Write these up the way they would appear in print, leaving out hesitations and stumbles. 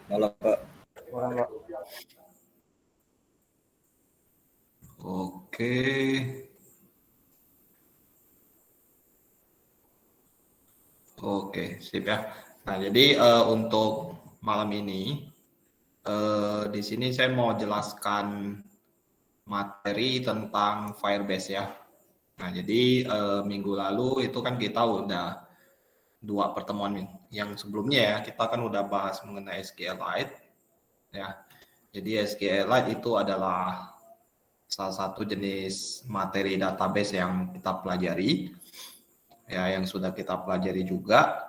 Malam Pak. Malam Pak. Oke. Oke, sip ya. Nah, jadi untuk malam ini di sini saya mau jelaskan materi tentang Firebase ya. Nah, jadi minggu lalu itu kan kita udah 2 pertemuan yang sebelumnya ya, kita kan udah bahas mengenai SQLite ya. Jadi SQLite itu adalah salah satu jenis materi database yang kita pelajari ya, yang sudah kita pelajari juga.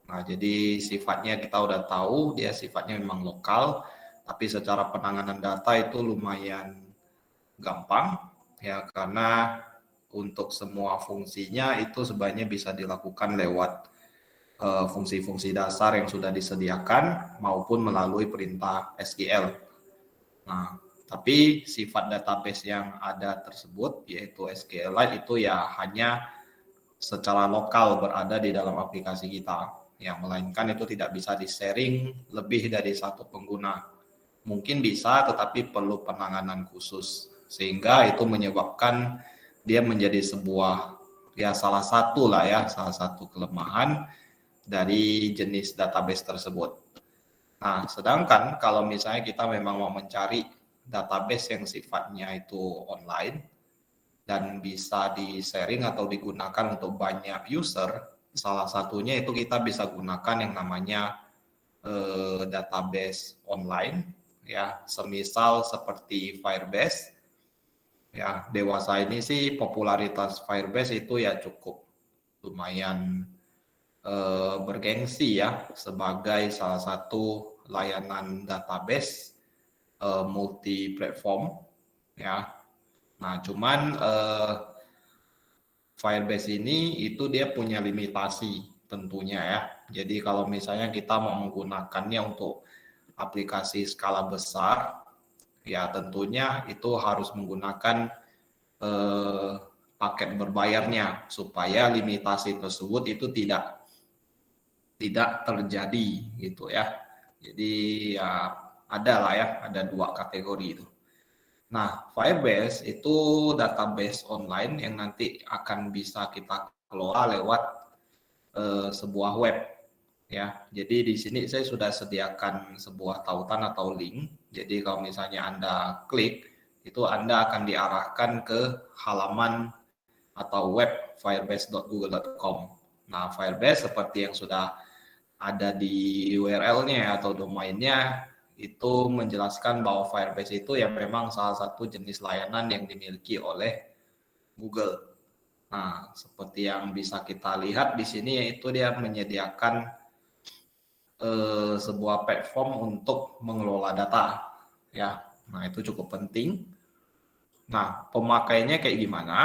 Nah, jadi sifatnya kita udah tahu, dia sifatnya memang lokal, tapi secara penanganan data itu lumayan gampang ya, karena untuk semua fungsinya itu sebenarnya bisa dilakukan lewat fungsi-fungsi dasar yang sudah disediakan maupun melalui perintah SQL. Nah, tapi sifat database yang ada tersebut yaitu SQLite itu ya hanya secara lokal berada di dalam aplikasi kita, yang melainkan itu tidak bisa di-sharing lebih dari satu pengguna. Mungkin bisa, tetapi perlu penanganan khusus, sehingga itu menyebabkan dia menjadi sebuah ya salah satu kelemahan dari jenis database tersebut. Nah, sedangkan kalau misalnya kita memang mau mencari database yang sifatnya itu online dan bisa di-sharing atau digunakan untuk banyak user, salah satunya itu kita bisa gunakan yang namanya database online ya, semisal seperti Firebase. Ya, dewasa ini sih popularitas Firebase itu ya cukup lumayan bergengsi ya sebagai salah satu layanan database multi platform ya. Nah, cuman Firebase ini itu dia punya limitasi tentunya ya. Jadi kalau misalnya kita mau menggunakannya untuk aplikasi skala besar, ya tentunya itu harus menggunakan paket berbayarnya supaya limitasi tersebut itu tidak terjadi gitu ya. Jadi ya ada 2 kategori itu. Nah, Firebase itu database online yang nanti akan bisa kita kelola lewat sebuah web ya. Jadi di sini saya sudah sediakan sebuah tautan atau link. Jadi kalau misalnya Anda klik, itu Anda akan diarahkan ke halaman atau web firebase.google.com. Nah, Firebase seperti yang sudah ada di URL-nya atau domainnya itu menjelaskan bahwa Firebase itu ya memang salah satu jenis layanan yang dimiliki oleh Google. Nah, seperti yang bisa kita lihat di sini yaitu dia menyediakan sebuah platform untuk mengelola data ya. Nah, itu cukup penting. Nah, pemakainya kayak gimana?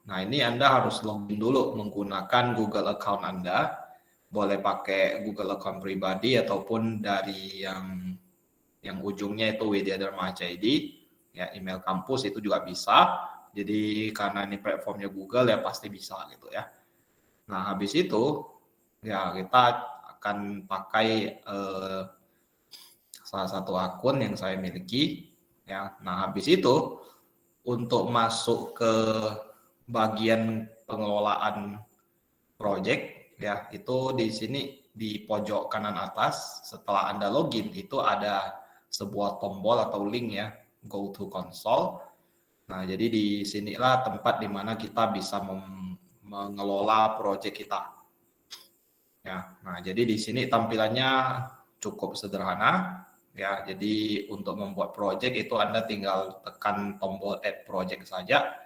Nah, ini Anda harus login dulu menggunakan Google account Anda. Boleh pakai Google account pribadi ataupun dari yang ujungnya itu Widyadharma.id, ya email kampus itu juga bisa. Jadi karena ini platformnya Google ya pasti bisa gitu ya. Nah, habis itu ya kita akan pakai salah satu akun yang saya miliki ya. Nah, habis itu untuk masuk ke bagian pengelolaan project ya, itu di sini di pojok kanan atas setelah Anda login itu ada sebuah tombol atau link ya, go to console. Nah, jadi di sinilah tempat di mana kita bisa mengelola project kita. Ya, nah jadi di sini tampilannya cukup sederhana ya. Jadi untuk membuat project itu Anda tinggal tekan tombol add project saja.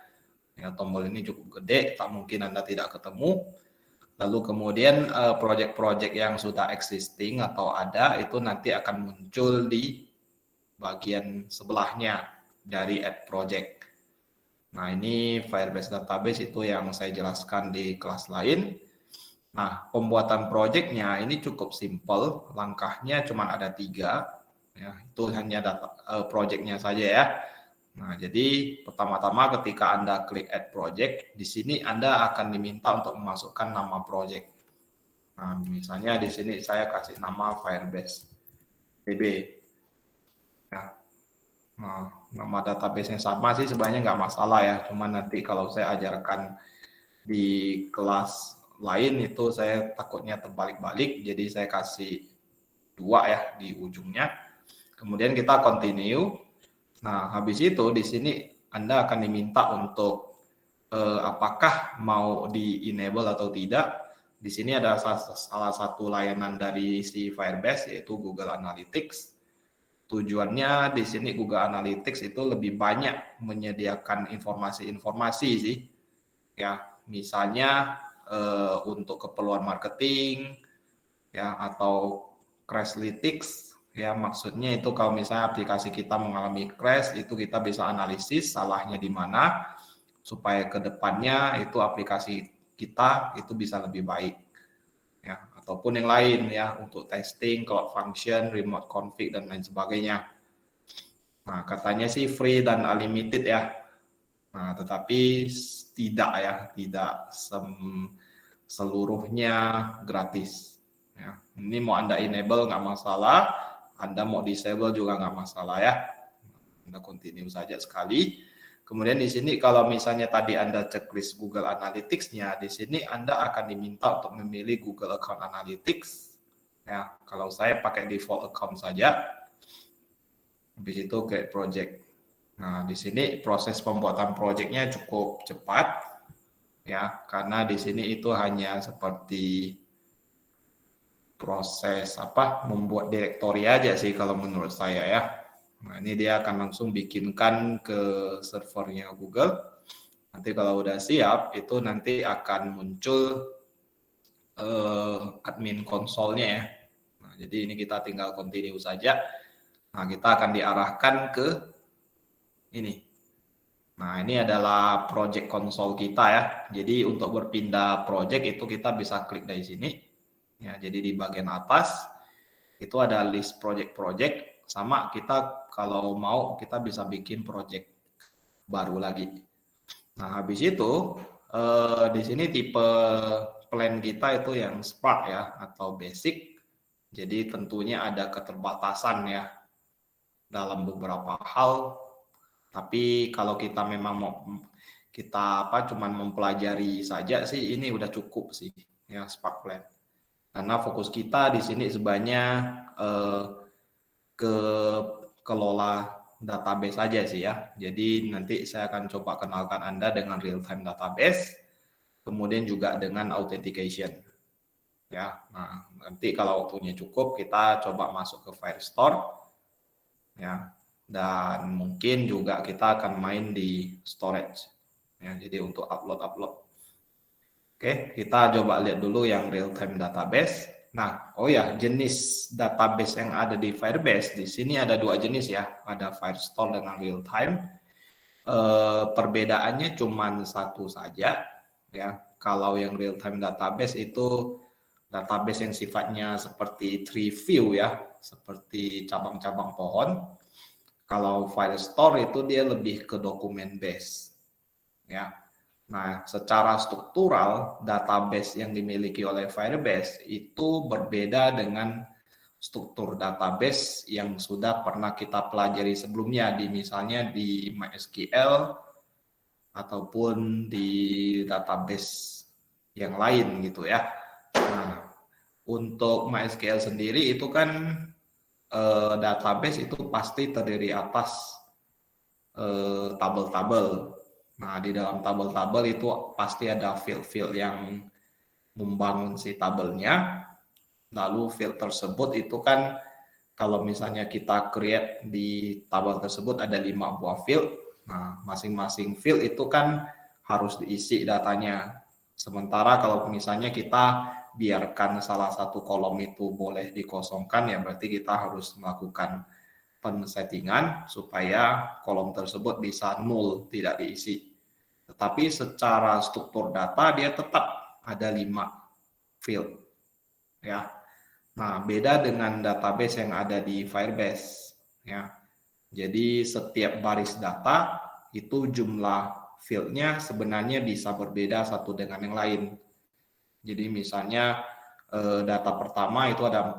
Ya, tombol ini cukup gede, tak mungkin Anda tidak ketemu. Lalu kemudian project-project yang sudah existing atau ada itu nanti akan muncul di bagian sebelahnya dari add project. Nah, ini Firebase Database itu yang saya jelaskan di kelas lain. Nah, pembuatan projectnya ini cukup simple, langkahnya cuma ada 3. Ya, itu hanya projectnya saja ya. Nah, jadi pertama-tama ketika Anda klik add project, di sini Anda akan diminta untuk memasukkan nama project. Nah, misalnya di sini saya kasih nama Firebase. DB. Ya. Nah, nama database-nya sama sih sebenarnya nggak masalah ya. Cuman nanti kalau saya ajarkan di kelas lain itu saya takutnya terbalik-balik. Jadi saya kasih 2 ya di ujungnya. Kemudian kita continue. Nah, habis itu di sini Anda akan diminta untuk apakah mau di-enable atau tidak. Di sini ada salah satu layanan dari si Firebase yaitu Google Analytics. Tujuannya di sini Google Analytics itu lebih banyak menyediakan informasi-informasi sih. Ya, misalnya untuk keperluan marketing ya atau Crashlytics ya, maksudnya itu kalau misalnya aplikasi kita mengalami crash itu kita bisa analisis salahnya di mana supaya ke depannya itu aplikasi kita itu bisa lebih baik ya, ataupun yang lain ya untuk testing, cloud function, remote config dan lain sebagainya. Nah, katanya sih free dan unlimited ya. Nah, tetapi tidak seluruhnya gratis. Ya. Ini mau Anda enable nggak masalah, Anda mau disable juga nggak masalah ya. Anda continue saja sekali. Kemudian di sini kalau misalnya tadi Anda checklist Google Analytics-nya, di sini Anda akan diminta untuk memilih Google Account Analytics. Ya, kalau saya pakai default account saja. Habis itu create project. Nah, di sini proses pembuatan projectnya cukup cepat ya, karena di sini itu hanya seperti proses membuat direktori aja sih kalau menurut saya ya. Nah, ini dia akan langsung bikinkan ke servernya Google. Nanti kalau udah siap, itu nanti akan muncul admin konsolnya ya. Nah, jadi ini kita tinggal continue saja. Nah, kita akan diarahkan ke ini. Nah, ini adalah project console kita ya. Jadi untuk berpindah project itu kita bisa klik dari sini. Ya, jadi di bagian atas itu ada list project-project, sama kita kalau mau kita bisa bikin project baru lagi. Nah, habis itu di sini tipe plan kita itu yang Spark ya atau basic. Jadi tentunya ada keterbatasan ya dalam beberapa hal. Tapi kalau kita memang mau kita cuman mempelajari saja sih ini udah cukup sih ya Spark plan. Karena fokus kita di sini sebenarnya ke kelola database saja sih ya. Jadi nanti saya akan coba kenalkan Anda dengan real time database, kemudian juga dengan authentication. Ya, nah nanti kalau waktunya cukup kita coba masuk ke Firestore ya. Dan mungkin juga kita akan main di storage. Ya, jadi untuk upload. Oke, kita coba lihat dulu yang real time database. Nah, oh ya, jenis database yang ada di Firebase di sini ada 2 jenis ya, ada Firestore dengan real time. Perbedaannya cuma satu saja ya. Kalau yang real time database itu database yang sifatnya seperti tree view ya, seperti cabang-cabang pohon. Kalau Firestore itu dia lebih ke dokumen base ya. Nah, secara struktural, database yang dimiliki oleh Firebase itu berbeda dengan struktur database yang sudah pernah kita pelajari sebelumnya misalnya di MySQL ataupun di database yang lain gitu ya. Nah, untuk MySQL sendiri itu kan database itu pasti terdiri atas tabel-tabel. Nah, di dalam tabel-tabel itu pasti ada field-field yang membangun si tabelnya. Lalu field tersebut itu kan kalau misalnya kita create di tabel tersebut ada 5 buah field. Nah, masing-masing field itu kan harus diisi datanya. Sementara kalau misalnya kita biarkan salah satu kolom itu boleh dikosongkan, ya berarti kita harus melakukan pensettingan supaya kolom tersebut bisa null, tidak diisi. Tetapi secara struktur data dia tetap ada 5 field. Ya. Nah, beda dengan database yang ada di Firebase. Ya. Jadi setiap baris data itu jumlah fieldnya sebenarnya bisa berbeda satu dengan yang lain. Jadi misalnya data pertama itu ada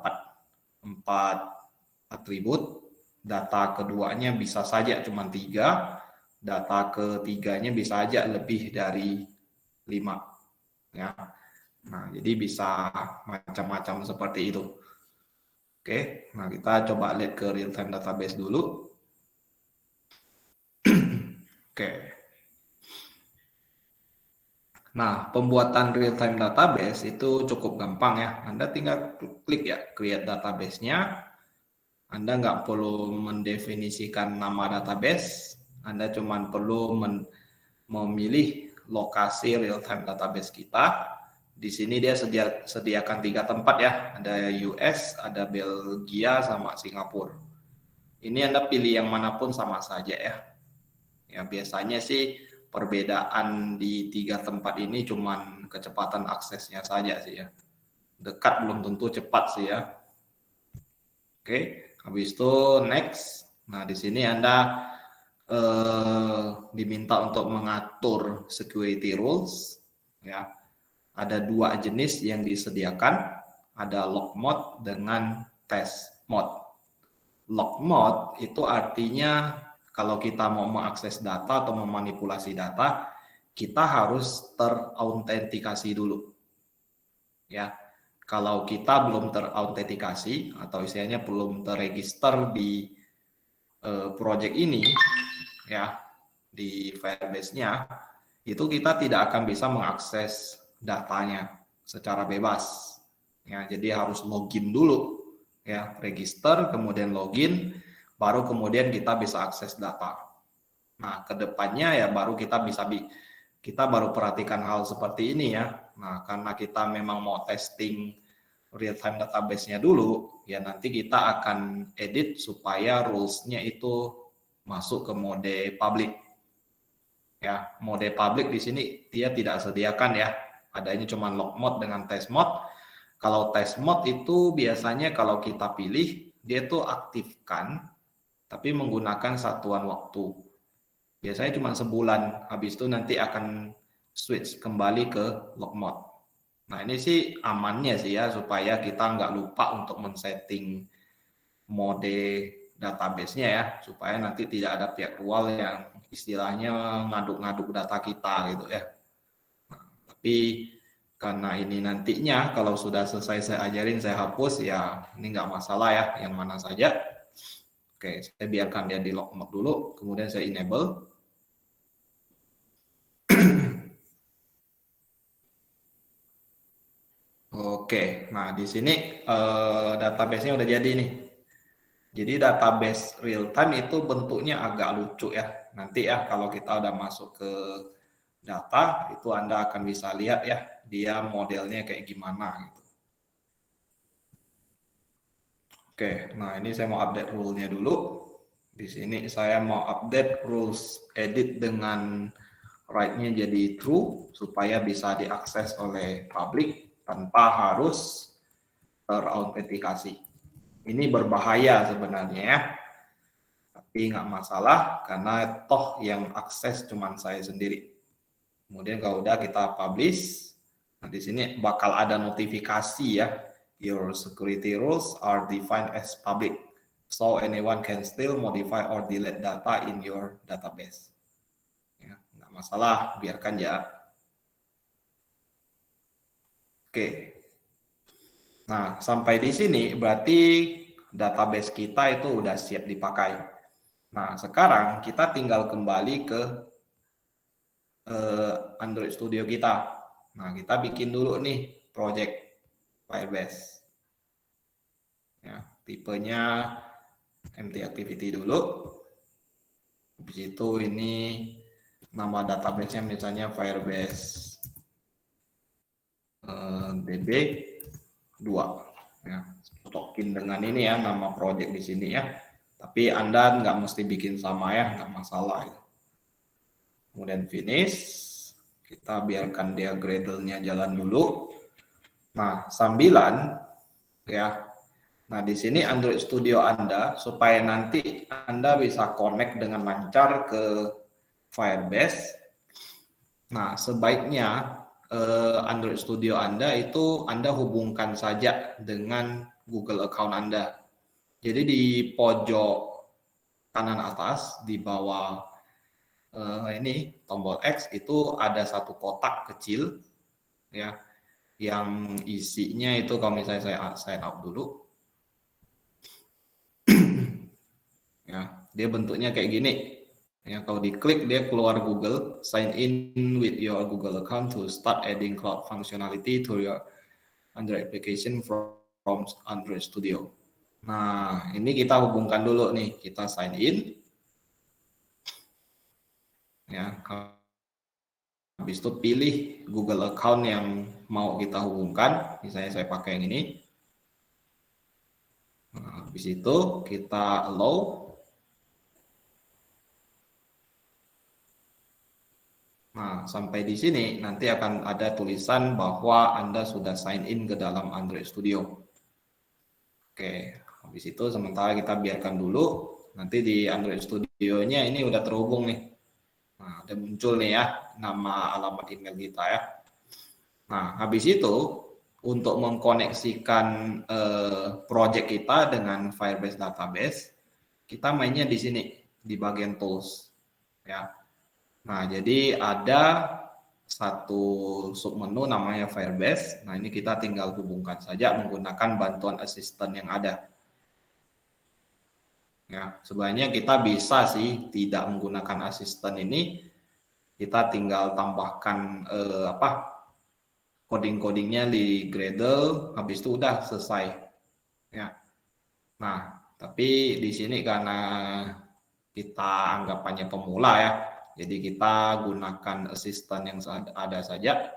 4 atribut, data keduanya bisa saja cuma 3, data ketiganya bisa aja lebih dari 5 ya. Nah, jadi bisa macam-macam seperti itu. Oke, nah kita coba lihat ke real time database dulu. Oke. Nah, pembuatan real time database itu cukup gampang ya. Anda tinggal klik ya, create database-nya. Anda nggak perlu mendefinisikan nama database. Anda cuma perlu memilih lokasi real time database kita. Di sini dia sediakan 3 tempat ya, ada US, ada Belgia, sama Singapura. Ini Anda pilih yang manapun sama saja ya. Ya biasanya sih perbedaan di 3 tempat ini cuman kecepatan aksesnya saja sih ya. Dekat belum tentu cepat sih ya. Oke, habis itu next. Nah di sini Anda diminta untuk mengatur security rules ya. Ada 2 jenis yang disediakan, ada log mode dengan test mode. Log mode itu artinya kalau kita mau mengakses data atau memanipulasi data, kita harus terautentikasi dulu. Ya. Kalau kita belum terautentikasi atau istilahnya belum terregister di project ini ya, di Firebase-nya, itu kita tidak akan bisa mengakses datanya secara bebas. Ya, jadi harus login dulu, ya, register, kemudian login, baru kemudian kita bisa akses data. Nah, kedepannya ya baru kita baru perhatikan hal seperti ini ya. Nah, karena kita memang mau testing real-time database-nya dulu, ya nanti kita akan edit supaya rules-nya itu masuk ke mode public. Ya, mode public di sini dia tidak sediakan ya. Adanya cuma log mode dengan test mode. Kalau test mode itu biasanya kalau kita pilih, dia itu aktifkan, tapi menggunakan satuan waktu. Biasanya cuma sebulan, habis itu nanti akan switch kembali ke log mode. Nah ini sih amannya sih ya, supaya kita nggak lupa untuk men-setting mode database-nya ya, supaya nanti tidak ada pihak luar yang istilahnya ngaduk-ngaduk data kita gitu ya. Nah, tapi karena ini nantinya kalau sudah selesai saya ajarin, saya hapus ya, ini nggak masalah ya, yang mana saja. Oke, saya biarkan dia di log mode dulu, kemudian saya enable. Oke, nah di sini database-nya udah jadi nih. Jadi database real time itu bentuknya agak lucu ya. Nanti ya kalau kita udah masuk ke data, itu Anda akan bisa lihat ya, dia modelnya kayak gimana gitu. Oke, nah ini saya mau update rule-nya dulu. Di sini saya mau update rules edit dengan right-nya jadi true supaya bisa diakses oleh publik tanpa harus terautentikasi. Ini berbahaya sebenarnya ya, tapi nggak masalah karena toh yang akses cuma saya sendiri. Kemudian kalau udah kita publish, nah di sini bakal ada notifikasi ya. Your security rules are defined as public, so anyone can still modify or delete data in your database. Ya, nggak masalah, biarkan ya. Oke. Nah, sampai di sini berarti database kita itu udah siap dipakai. Nah, sekarang kita tinggal kembali ke Android Studio kita. Nah, kita bikin dulu nih project Firebase. Ya, tipenya empty activity dulu. Habis itu ini nama database-nya misalnya Firebase DB2. Ya, tokin dengan ini ya nama project di sini ya. Tapi Anda nggak mesti bikin sama ya, nggak masalah. Ya. Kemudian finish, kita biarkan dia Gradle-nya jalan dulu. Nah, sambilan ya. Nah, di sini Android Studio Anda supaya nanti Anda bisa connect dengan lancar ke Firebase. Nah, sebaiknya Android Studio Anda itu Anda hubungkan saja dengan Google account Anda. Jadi di pojok kanan atas di bawah ini tombol X itu ada satu kotak kecil ya yang isinya itu kalau misalnya saya sign up dulu ya dia bentuknya kayak gini ya, kalau diklik dia keluar Google, sign in with your Google account to start adding cloud functionality to your Android application from Android Studio. Nah ini kita hubungkan dulu nih, kita sign in ya, habis itu pilih Google account yang mau kita hubungkan, misalnya saya pakai yang ini. Nah, habis itu kita allow. Nah, sampai di sini nanti akan ada tulisan bahwa Anda sudah sign in ke dalam Android Studio. Oke, habis itu sementara kita biarkan dulu. Nanti di Android Studio-nya ini udah terhubung nih. Nah, udah muncul nih ya nama alamat email kita ya. Nah, habis itu untuk mengkoneksikan project kita dengan Firebase Database, kita mainnya di sini di bagian tools ya. Nah, jadi ada satu submenu namanya Firebase. Nah, ini kita tinggal hubungkan saja menggunakan bantuan asisten yang ada. Ya, sebenarnya kita bisa sih tidak menggunakan asisten ini. Kita tinggal tambahkan coding-codingnya di Gradle, habis itu udah selesai. Ya. Nah, tapi di sini karena kita anggapannya pemula ya, jadi kita gunakan asisten yang ada saja.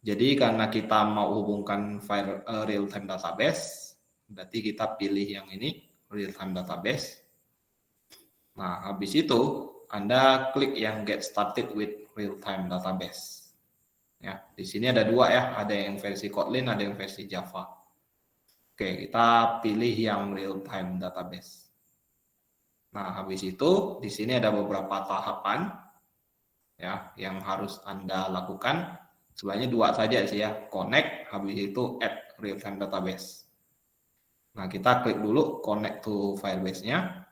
Jadi karena kita mau hubungkan file real-time database, berarti kita pilih yang ini, real-time database. Nah, habis itu Anda klik yang get started with real-time database. Ya, di sini ada dua ya, ada yang versi Kotlin, ada yang versi Java. Oke, kita pilih yang real-time database. Nah, habis itu di sini ada beberapa tahapan ya yang harus Anda lakukan. Sebenarnya dua saja sih ya, connect, habis itu add real-time database. Nah, kita klik dulu connect to Firebase-nya.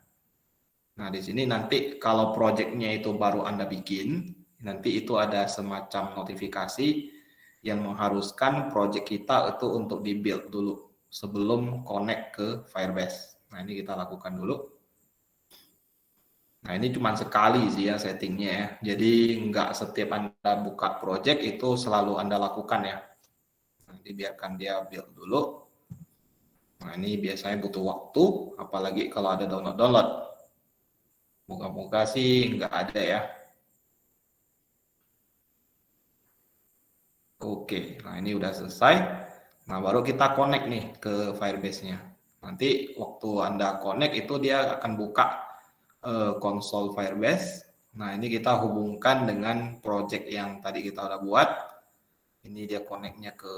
Nah, di sini nanti kalau project-nya itu baru Anda bikin, nanti itu ada semacam notifikasi yang mengharuskan project kita itu untuk di-build dulu sebelum connect ke Firebase. Nah, ini kita lakukan dulu. Nah, ini cuma sekali sih ya settingnya ya. Jadi nggak setiap Anda buka project itu selalu Anda lakukan ya. Nanti biarkan dia build dulu. Nah, ini biasanya butuh waktu, apalagi kalau ada download-download. Moga-moga sih nggak ada ya. Oke, nah ini udah selesai. Nah, baru kita connect nih ke Firebase-nya. Nanti waktu Anda connect itu dia akan buka konsol Firebase. Nah, ini kita hubungkan dengan project yang tadi kita udah buat. Ini dia connect-nya ke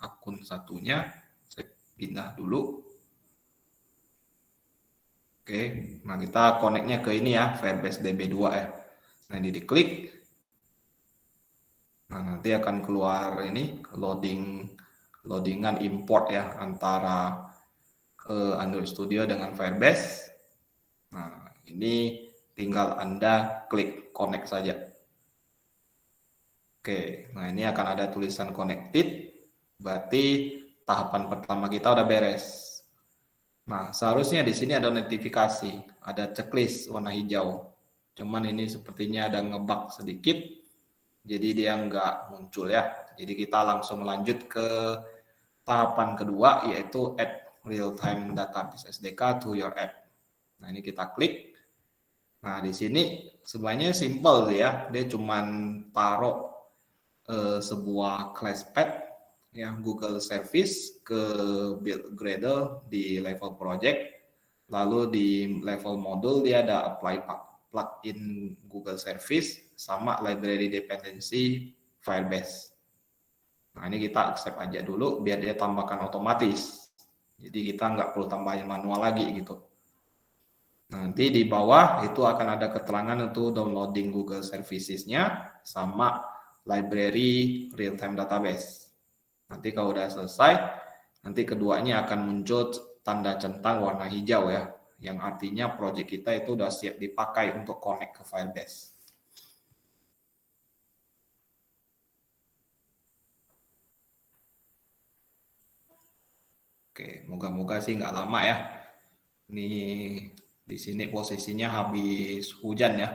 akun satunya. Saya pindah dulu. Oke, nah kita connect-nya ke ini ya, Firebase DB2 ya. Nah, ini diklik. Nah, nanti akan keluar ini loadingan import ya antara Android Studio dengan Firebase. Nah, ini tinggal Anda klik connect saja. Oke, nah ini akan ada tulisan connected. Berarti tahapan pertama kita udah beres. Nah, seharusnya di sini ada notifikasi, ada checklist warna hijau. Cuman ini sepertinya ada ngebug sedikit, jadi dia nggak muncul ya. Jadi kita langsung lanjut ke tahapan kedua, yaitu add real-time database SDK to your app. Nah, ini kita klik. Nah, di sini sebenarnya simple ya. Dia cuman taruh sebuah class path ya, Google Service ke build Gradle di level project, lalu di level modul dia ada apply plugin Google Service sama library dependency Firebase. Nah, ini kita accept aja dulu biar dia tambahkan otomatis. Jadi kita nggak perlu tambahin manual lagi gitu. Nanti di bawah itu akan ada keterangan untuk downloading Google Services-nya sama library real-time database. Nanti kalau udah selesai, nanti keduanya akan muncul tanda centang warna hijau ya, yang artinya project kita itu udah siap dipakai untuk connect ke Firebase. Oke, moga-moga sih nggak lama ya. Ini di sini posisinya habis hujan ya.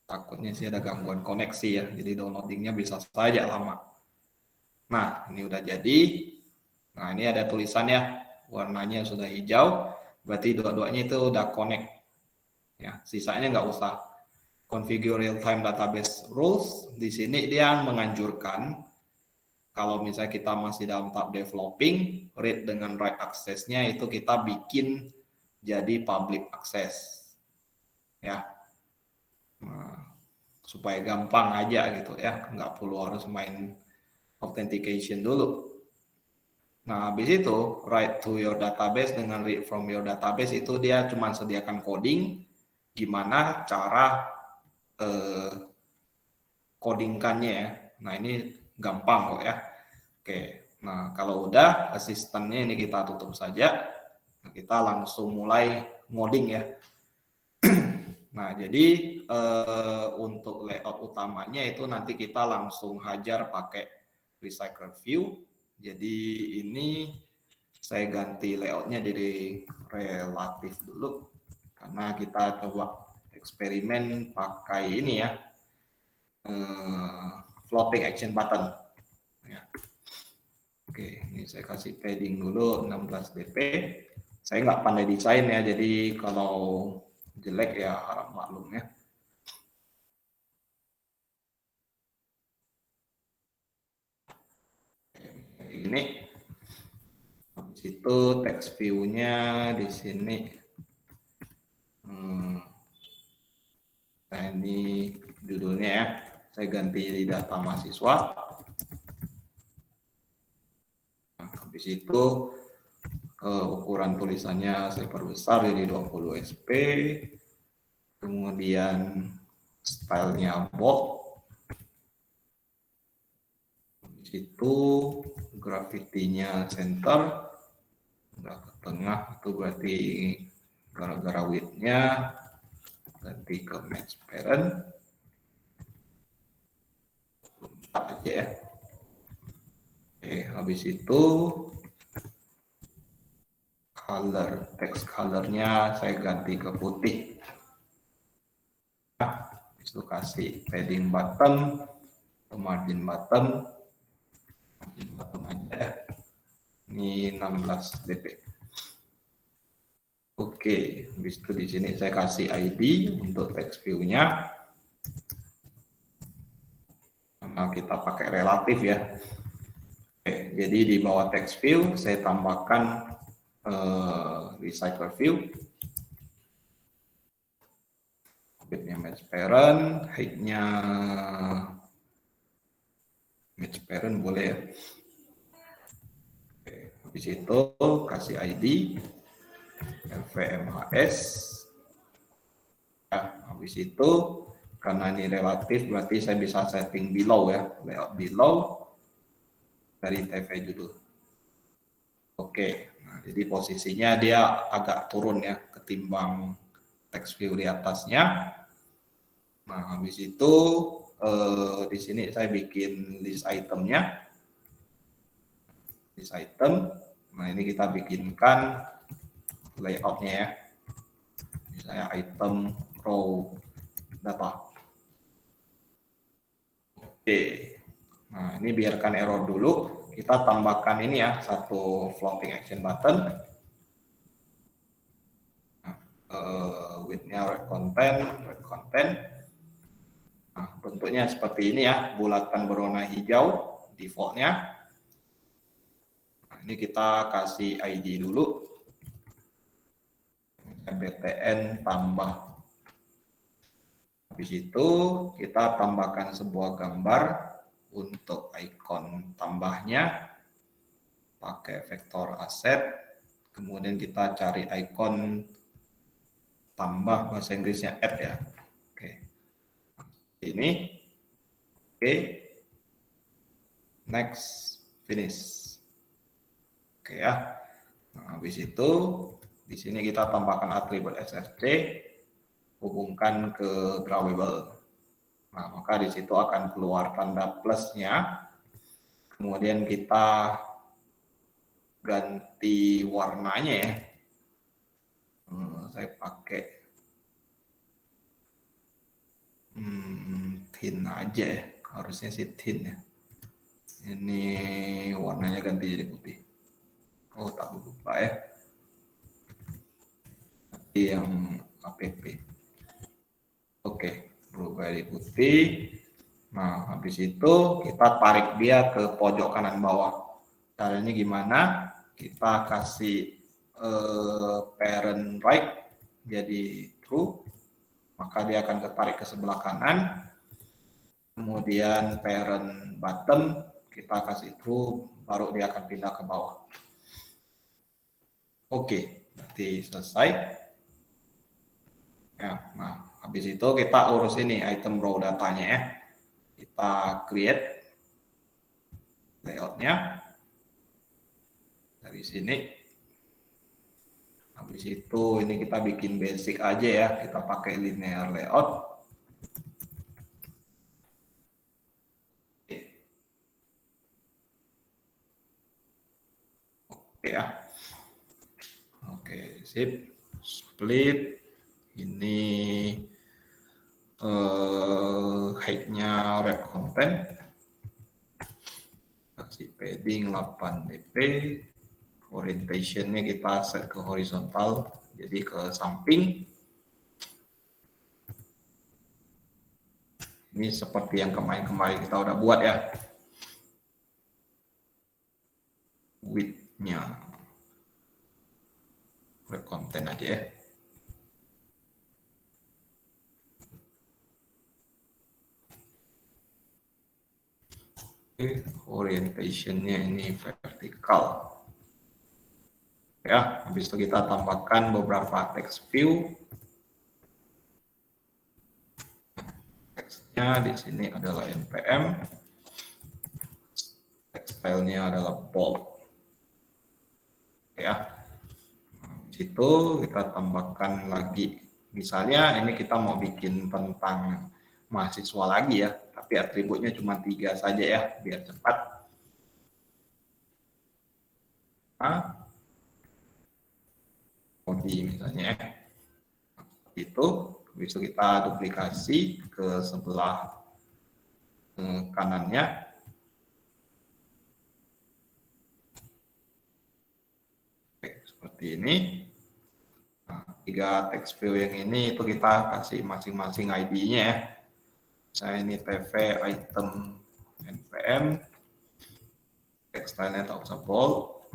Takutnya sih ada gangguan koneksi ya, jadi downloadingnya bisa saja lama. Nah, ini udah jadi. Nah, ini ada tulisannya, warnanya sudah hijau, berarti dua-duanya itu udah connect. Ya, sisanya nggak usah. Configure real-time database rules, di sini dia menganjurkan kalau misalnya kita masih dalam tahap developing, read dengan write access-nya itu kita bikin jadi public access. Ya, nah, supaya gampang aja gitu ya, nggak perlu harus main authentication dulu. Nah, habis itu write to your database dengan read from your database itu dia cuma sediakan coding gimana cara codingkannya ya. Nah, ini gampang kok ya. Oke. Nah, kalau udah asistennya ini kita tutup saja. Kita langsung mulai ngoding ya. Nah, jadi untuk layout utamanya itu nanti kita langsung hajar pakai recycle view. Jadi ini saya ganti layoutnya jadi relatif dulu karena kita coba eksperimen pakai ini ya, floating action button ya. Oke, ini saya kasih padding dulu 16 dp. Saya nggak pandai desain ya, jadi kalau jelek ya harap maklum ya. Ini habis itu text view-nya di sini. Nah, ini judulnya ya. Saya ganti di data mahasiswa. Nah, habis itu ukuran tulisannya saya perbesar jadi 20 sp. Kemudian stylenya bold. Habis itu graffiti-nya center. Nggak ke tengah itu berarti gara-gara width-nya. Ganti ke match parent. Aja ya. Oke, habis itu color, text colornya saya ganti ke putih. Nah, itu kasih padding button, margin button aja. Ini 16 dp. Oke, habis itu di sini saya kasih ID untuk text view-nya. Nah, kita pakai relatif ya. Oke, jadi di bawah text view saya tambahkan recycle view. Width-nya match parent, height-nya match parent boleh ya. Oke, habis itu kasih ID LVMHS. Ya, habis itu karena ini relatif berarti saya bisa setting below ya, layout below dari TV judul. Oke, nah, jadi posisinya dia agak turun ya ketimbang text view di atasnya. Nah, habis itu di sini saya bikin list itemnya. List item. Nah, ini kita bikinkan layoutnya ya. Misalnya item row data. Oke. Nah, ini biarkan error dulu. Kita tambahkan ini ya, satu floating action button. Nah, width-nya red content. Nah, bentuknya seperti ini ya, bulatan berwarna hijau defaultnya. Nah, ini kita kasih ID dulu. BTN tambah. Habis itu kita tambahkan sebuah gambar untuk ikon tambahnya. Pakai vektor asset. Kemudian kita cari ikon tambah, bahasa Inggrisnya add ya. Oke. Ini. Oke. Next, finish. Oke ya. Nah, habis itu di sini kita tambahkan atribut SRC, hubungkan ke drawable. Nah, maka di situ akan keluar tanda plusnya. Kemudian kita ganti warnanya ya. Saya pakai thin aja ya. Harusnya sih thin ya. Ini warnanya ganti jadi putih. Oh, tak lupa ya. Yang app. Oke, berubah jadi putih. Nah, habis itu kita tarik dia ke pojok kanan bawah. Caranya gimana? Kita kasih parent right jadi true, maka dia akan ketarik ke sebelah kanan. Kemudian parent button kita kasih true, baru dia akan pindah ke bawah. Oke, berarti selesai. Ya, nah habis itu kita urus ini item row datanya ya. Kita create layoutnya dari sini. Habis itu ini kita bikin basic aja ya, kita pakai linear layout. Oke ya. Oke, sip. Split. Ini height-nya wrap content. Kasih padding 8 dp. Orientation-nya kita set ke horizontal, jadi ke samping. Ini seperti yang kemarin-kemarin kita udah buat ya. Width-nya wrap content aja ya. Oke, orientation-nya ini vertikal. Ya, habis itu kita tambahkan beberapa text view. Teksnya di sini adalah npm. Text style-nya adalah bold. Ya. Di situ kita tambahkan lagi. Misalnya ini kita mau bikin tentang mahasiswa lagi ya, tapi atributnya cuma 3 saja ya, biar cepat. Nah, misalnya itu bisa kita duplikasi ke sebelah kanannya. Oke, seperti ini. Nah, 3 text view yang ini itu kita kasih masing-masing ID-nya ya. Saya ini tv item npm, text style-nya tak usah bold.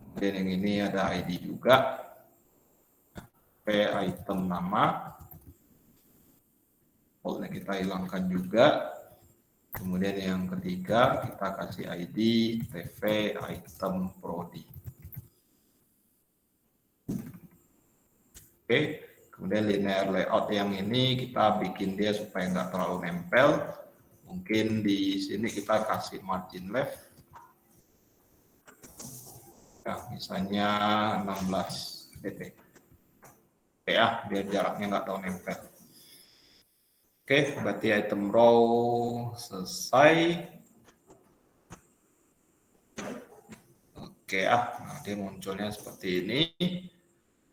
Kemudian yang ini ada ID juga, item nama, boldnya kita hilangkan juga. Kemudian yang ketiga kita kasih ID tv item prodi. Oke, kemudian linear layout yang ini kita bikin dia supaya nggak terlalu nempel. Mungkin di sini kita kasih margin left. Ya, misalnya 16 dp. Oke ya, biar jaraknya nggak terlalu nempel. Oke, berarti item row selesai. Oke ya, nah dia munculnya seperti ini.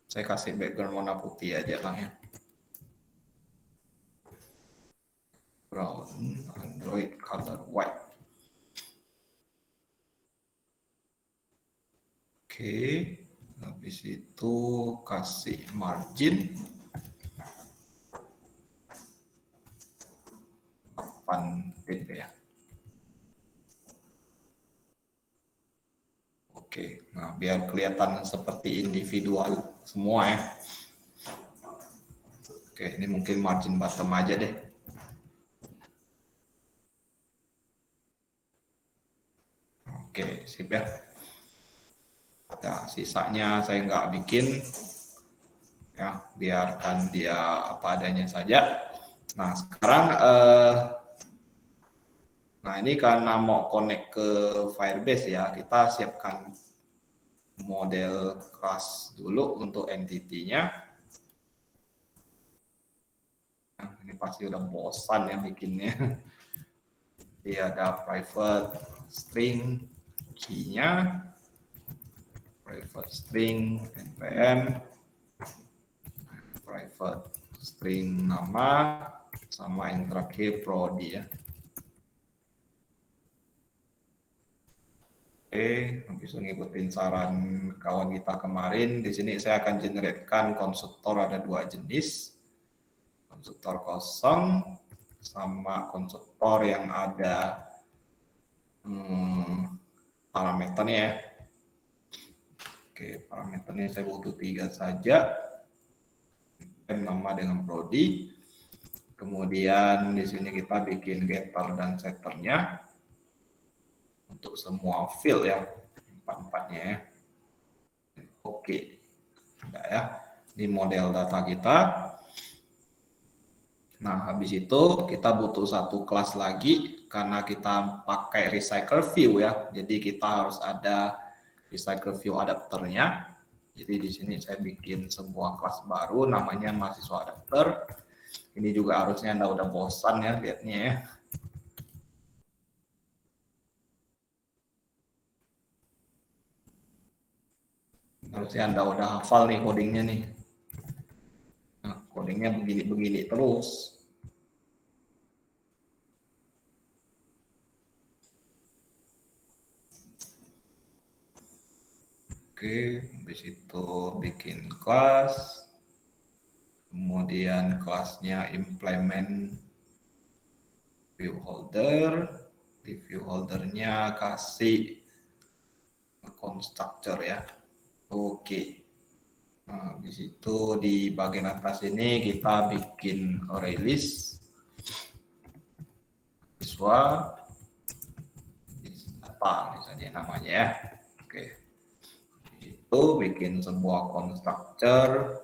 Saya kasih background warna putih aja bang ya. Brown, Android color white. Oke, habis itu kasih margin 8 dp ya. Oke, nah biar kelihatan seperti individual semua ya. Oke, ini mungkin margin bottom aja deh. Oke, sip ya. Nah, sisanya saya nggak bikin. Ya, biarkan dia apa adanya saja. Nah, sekarang nah ini karena mau connect ke Firebase ya, kita siapkan model kelas dulu untuk entity-nya. Nah, ini pasti udah bosan ya bikinnya. Jadi ada private string key-nya, private string npm, private string nama, sama yang terakhir prodi ya. Oke, bisa ngikutin saran kawan kita kemarin. Di sini saya akan generatekan konstruktor ada 2 jenis. Konstruktor kosong sama konstruktor yang ada parameternya ya. Oke, parameternya saya butuh 3 saja. Nama dengan prodi. Kemudian di sini kita bikin getter dan setternya untuk semua field ya, 4-4-nya ya. Oke, udah ya. Ini model data kita. Nah, habis itu kita butuh satu kelas lagi karena kita pakai recycle view ya. Jadi kita harus ada recycle view adapternya. Jadi di sini saya bikin sebuah kelas baru namanya mahasiswa adapter. Ini juga harusnya Anda udah bosan ya lihatnya ya. Harusnya Anda udah hafal nih codingnya nih. Nah, codingnya begini-begini terus. Oke, habis itu bikin kelas. Kemudian kelasnya implement view holder. Di view holdernya kasih constructor ya. Oke. Nah, di situ di bagian atas ini kita bikin array list siswa data misalnya namanya ya. Oke. Itu bikin sebuah constructor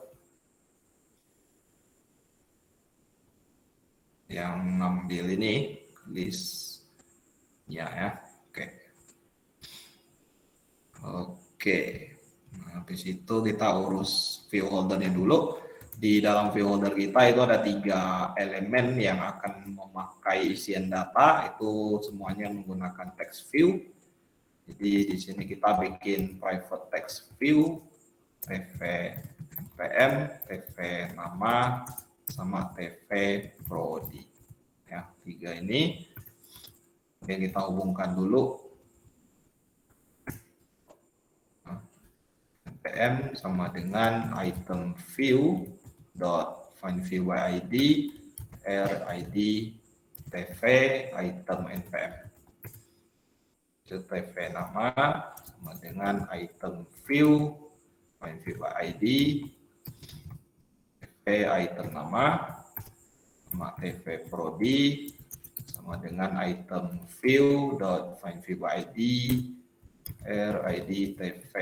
yang ngambil ini list-nya ya. Oke. Oke. Nah, habis itu kita urus view holdernya dulu. Di dalam view holder kita itu ada 3 elemen yang akan memakai isian data. Itu semuanya menggunakan text view. Jadi di sini kita bikin private text view, tv npm, tv nama, sama tv prodi. Ya, 3 ini. Kemudian kita hubungkan dulu npm sama dengan item view dot find view by id rid tv item npm. tv nama sama dengan item view find view by id tv item nama sama tv prodi sama dengan item view dot find view by id rid tv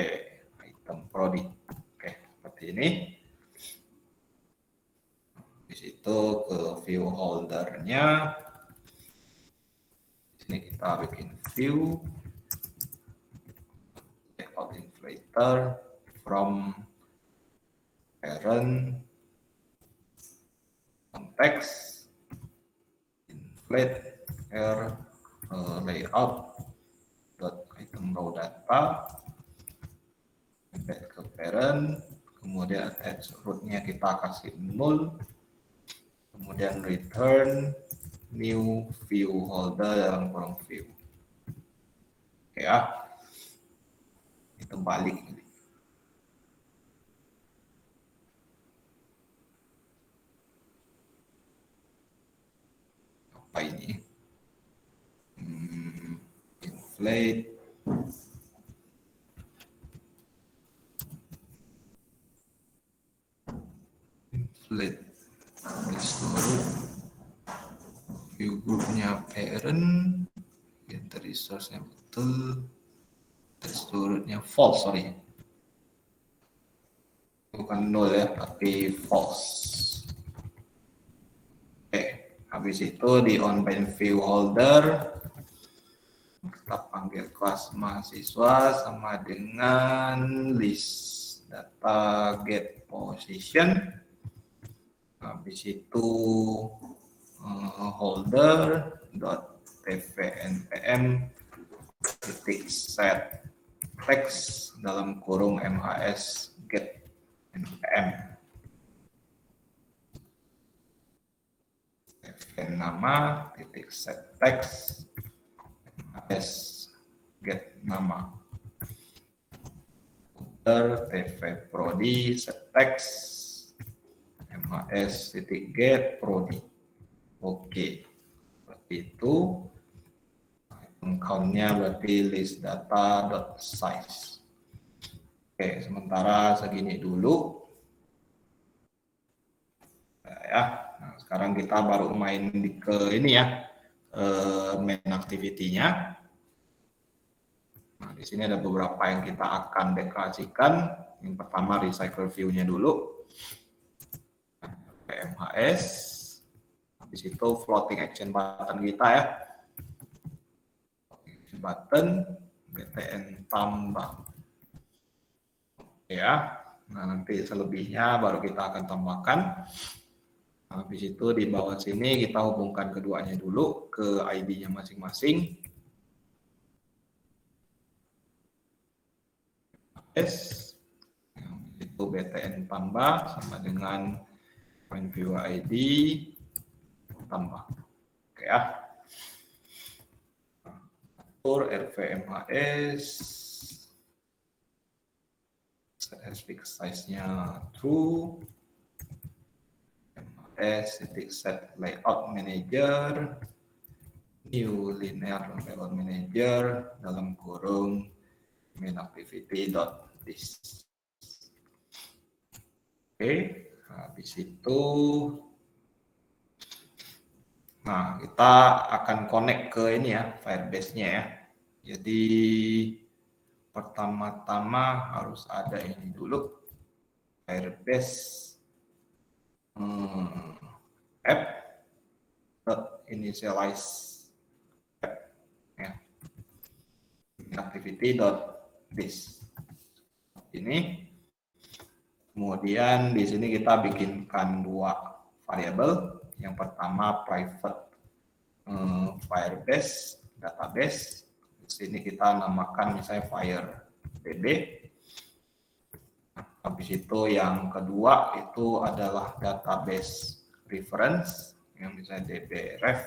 item prodi. Oke, seperti ini. Di situ ke view holdernya. Di sini kita bikin view checkout inflator from parent context inflate layout dot item raw data ke parent, kemudian attach root-nya kita kasih 0, kemudian return new view holder dalam kurung view. Oke ya, itu balik ini. Apa ini? Inflate restore view groupnya parent, enter resource-nya betul, restore-nya false, sorry, bukan 0 ya, tapi false. Oke, habis itu di onBank view holder kita panggil get kelas mahasiswa sama dengan list data get position. Habis itu holder dot tvnpm titik set text dalam kurung mhs get npm. Tvn nama titik set text mhs get nama. Holder tv prodi set text mhs titik get prodi. Oke, seperti itu. Count-nya berarti list data dot size. Oke, sementara segini dulu. Nah, sekarang kita baru main ke ini ya, main activity-nya. Nah, di sini ada beberapa yang kita akan deklarasikan. Yang pertama recycle view-nya dulu. PMHS. Habis itu floating action button kita ya. Button btn tambah ya. Nah, nanti selebihnya baru kita akan tambahkan. Habis itu di bawah sini kita hubungkan keduanya dulu ke ID-nya masing-masing. S itu btn tambah sama dengan point view ID tambah. Oke ya. rvmhs set fixed size-nya true. mhs titik set layout manager new linear layout manager dalam kurung main activity dot list. Oke, habis itu nah, kita akan connect ke ini ya, Firebase-nya ya. Jadi pertama-tama harus ada ini dulu, Firebase app initialize app ya. Activity this ini. Kemudian di sini kita bikinkan dua variabel. Yang pertama private Firebase database. Di sini kita namakan misalnya FireDB. Habis itu yang kedua itu adalah database reference yang misalnya dbref.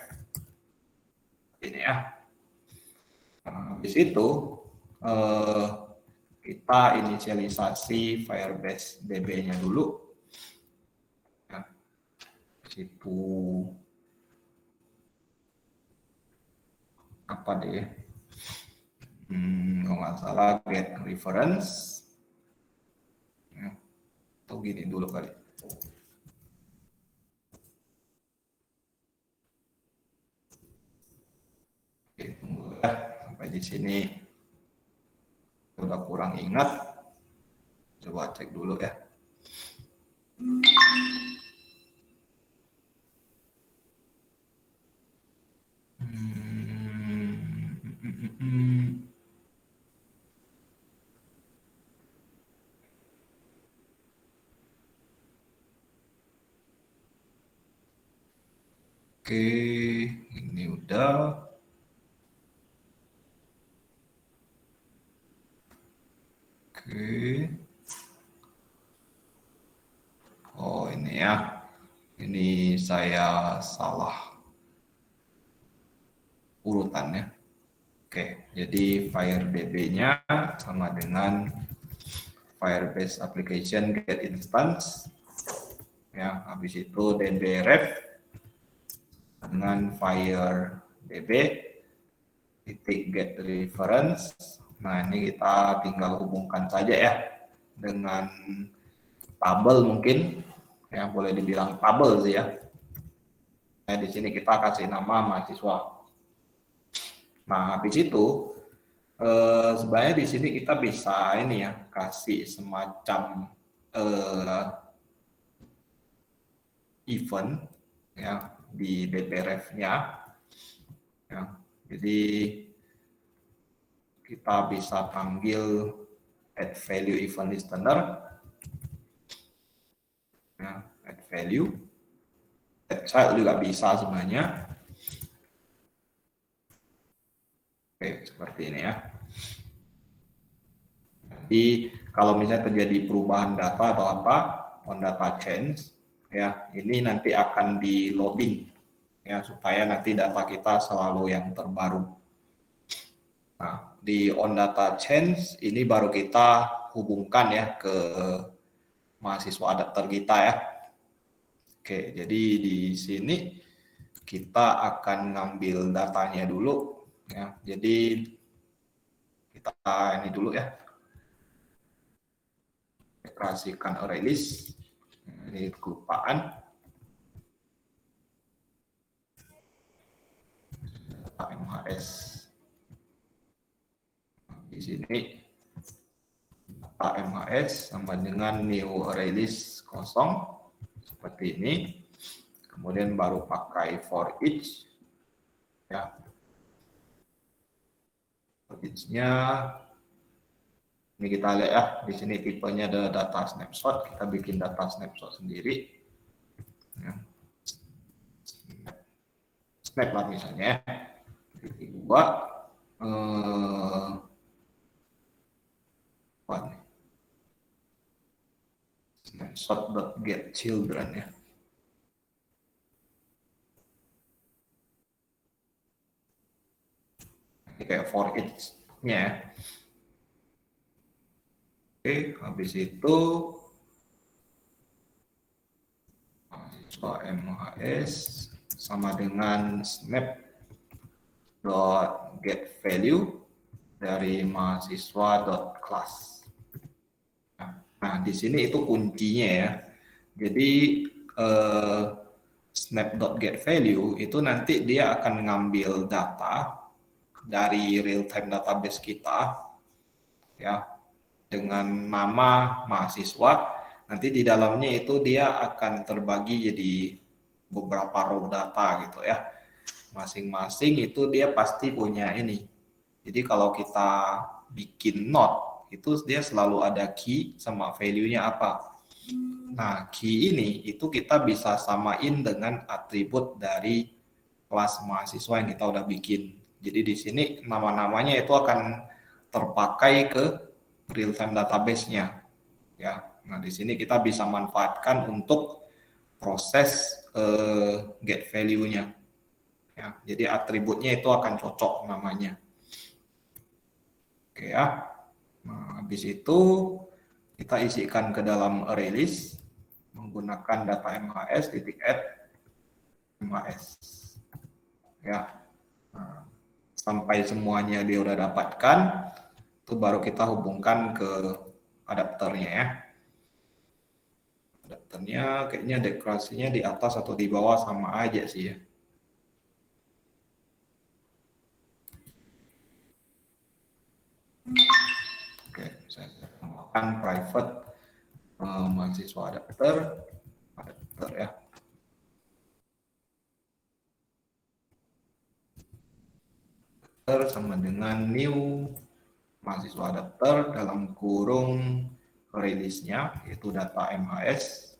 Ini ya. Habis itu kita inisialisasi Firebase DB-nya dulu. Ya. Itu apa deh? Kalau nggak salah get reference. Ya. Atau gini dulu kali. Oke, tunggu ya. Sampai di sini udah kurang ingat. Coba cek dulu ya. Oke, ini udah. Oke. Oh, ini ya. Ini saya salah urutannya. Oke, jadi FireDB-nya sama dengan Firebase Application Get Instance. Ya, habis itu dbref dengan FireDB titik get reference. Nah, ini kita tinggal hubungkan saja ya dengan tabel mungkin, ya boleh dibilang tabel sih ya. Nah, di sini kita kasih nama mahasiswa. Nah, habis itu sebenarnya di sini kita bisa ini ya kasih semacam event ya di dbref-nya. Ya, jadi kita bisa panggil add value event listener, ya, add value, add child juga bisa sebenarnya. Oke, seperti ini ya. Jadi kalau misalnya terjadi perubahan data atau apa on data change, ya ini nanti akan di loading ya supaya nanti data kita selalu yang terbaru. Nah, di on data change ini baru kita hubungkan ya ke mahasiswa adapter kita ya. Oke, jadi di sini kita akan ngambil datanya dulu ya. Jadi kita ini dulu ya. Deklarasikan array list. Ini kelupaan. MHS. Di sini MHS sama dengan new array list kosong seperti ini. Kemudian baru pakai for each ya. For each-nya ini kita lihat ya, di sini tipenya ada data snapshot, kita bikin data snapshot sendiri. Ya. Snap lah misalnya ya. Titik 2 snapshot.getChildren ya. Ini kayak for each-nya ya. Oke, habis itu mahasiswa MHS sama dengan snap.getValue dari mahasiswa.class. Nah, di sini itu kuncinya ya. Jadi snap.getValue itu nanti dia akan ngambil data dari real-time database kita ya dengan nama mahasiswa. Nanti di dalamnya itu dia akan terbagi jadi beberapa row data gitu ya. Masing-masing itu dia pasti punya ini. Jadi kalau kita bikin node itu dia selalu ada key sama value-nya apa. Nah, key ini itu kita bisa samain dengan atribut dari kelas mahasiswa yang kita udah bikin. Jadi di sini nama-namanya itu akan terpakai ke real-time database-nya. Ya, nah di sini kita bisa manfaatkan untuk proses get value-nya. Ya, jadi atributnya itu akan cocok namanya. Oke ya. Nah, habis itu kita isikan ke dalam array list menggunakan data MHS titik add MHS. Ya. Nah, sampai semuanya dia udah dapatkan, itu baru kita hubungkan ke adapternya ya. Adapternya kayaknya deklarasinya di atas atau di bawah sama aja sih ya. Oke, saya tambahkan private mahasiswa adapter ya. Sama dengan new mahasiswa adapter dalam kurung release-nya yaitu data MHS.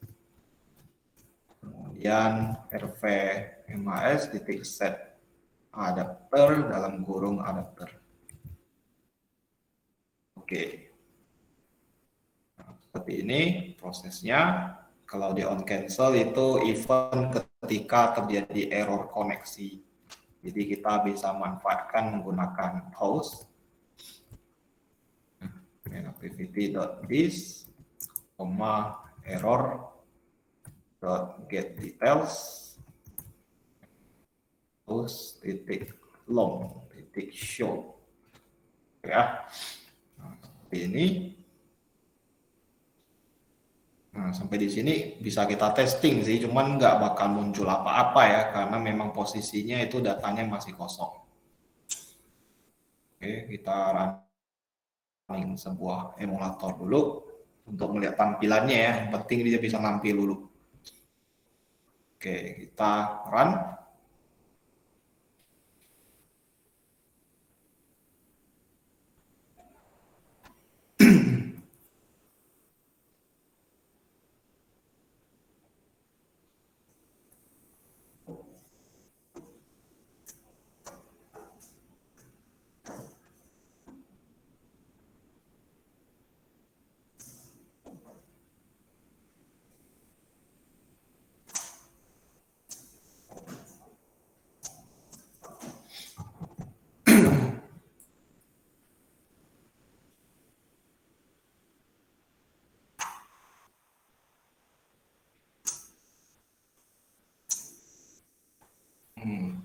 Kemudian rv MHS titik set adapter dalam kurung adapter. Oke. Nah, seperti ini prosesnya. Kalau di on cancel itu event ketika terjadi error koneksi. Jadi kita bisa manfaatkan menggunakan host activity.this, error get details host titik long titik show ya. Nah, seperti ini. Nah, sampai di sini bisa kita testing sih, cuman nggak bakal muncul apa-apa ya, karena memang posisinya itu datanya masih kosong. Oke, kita running sebuah emulator dulu untuk melihat tampilannya ya. Yang penting dia bisa nampil dulu. Oke, kita run.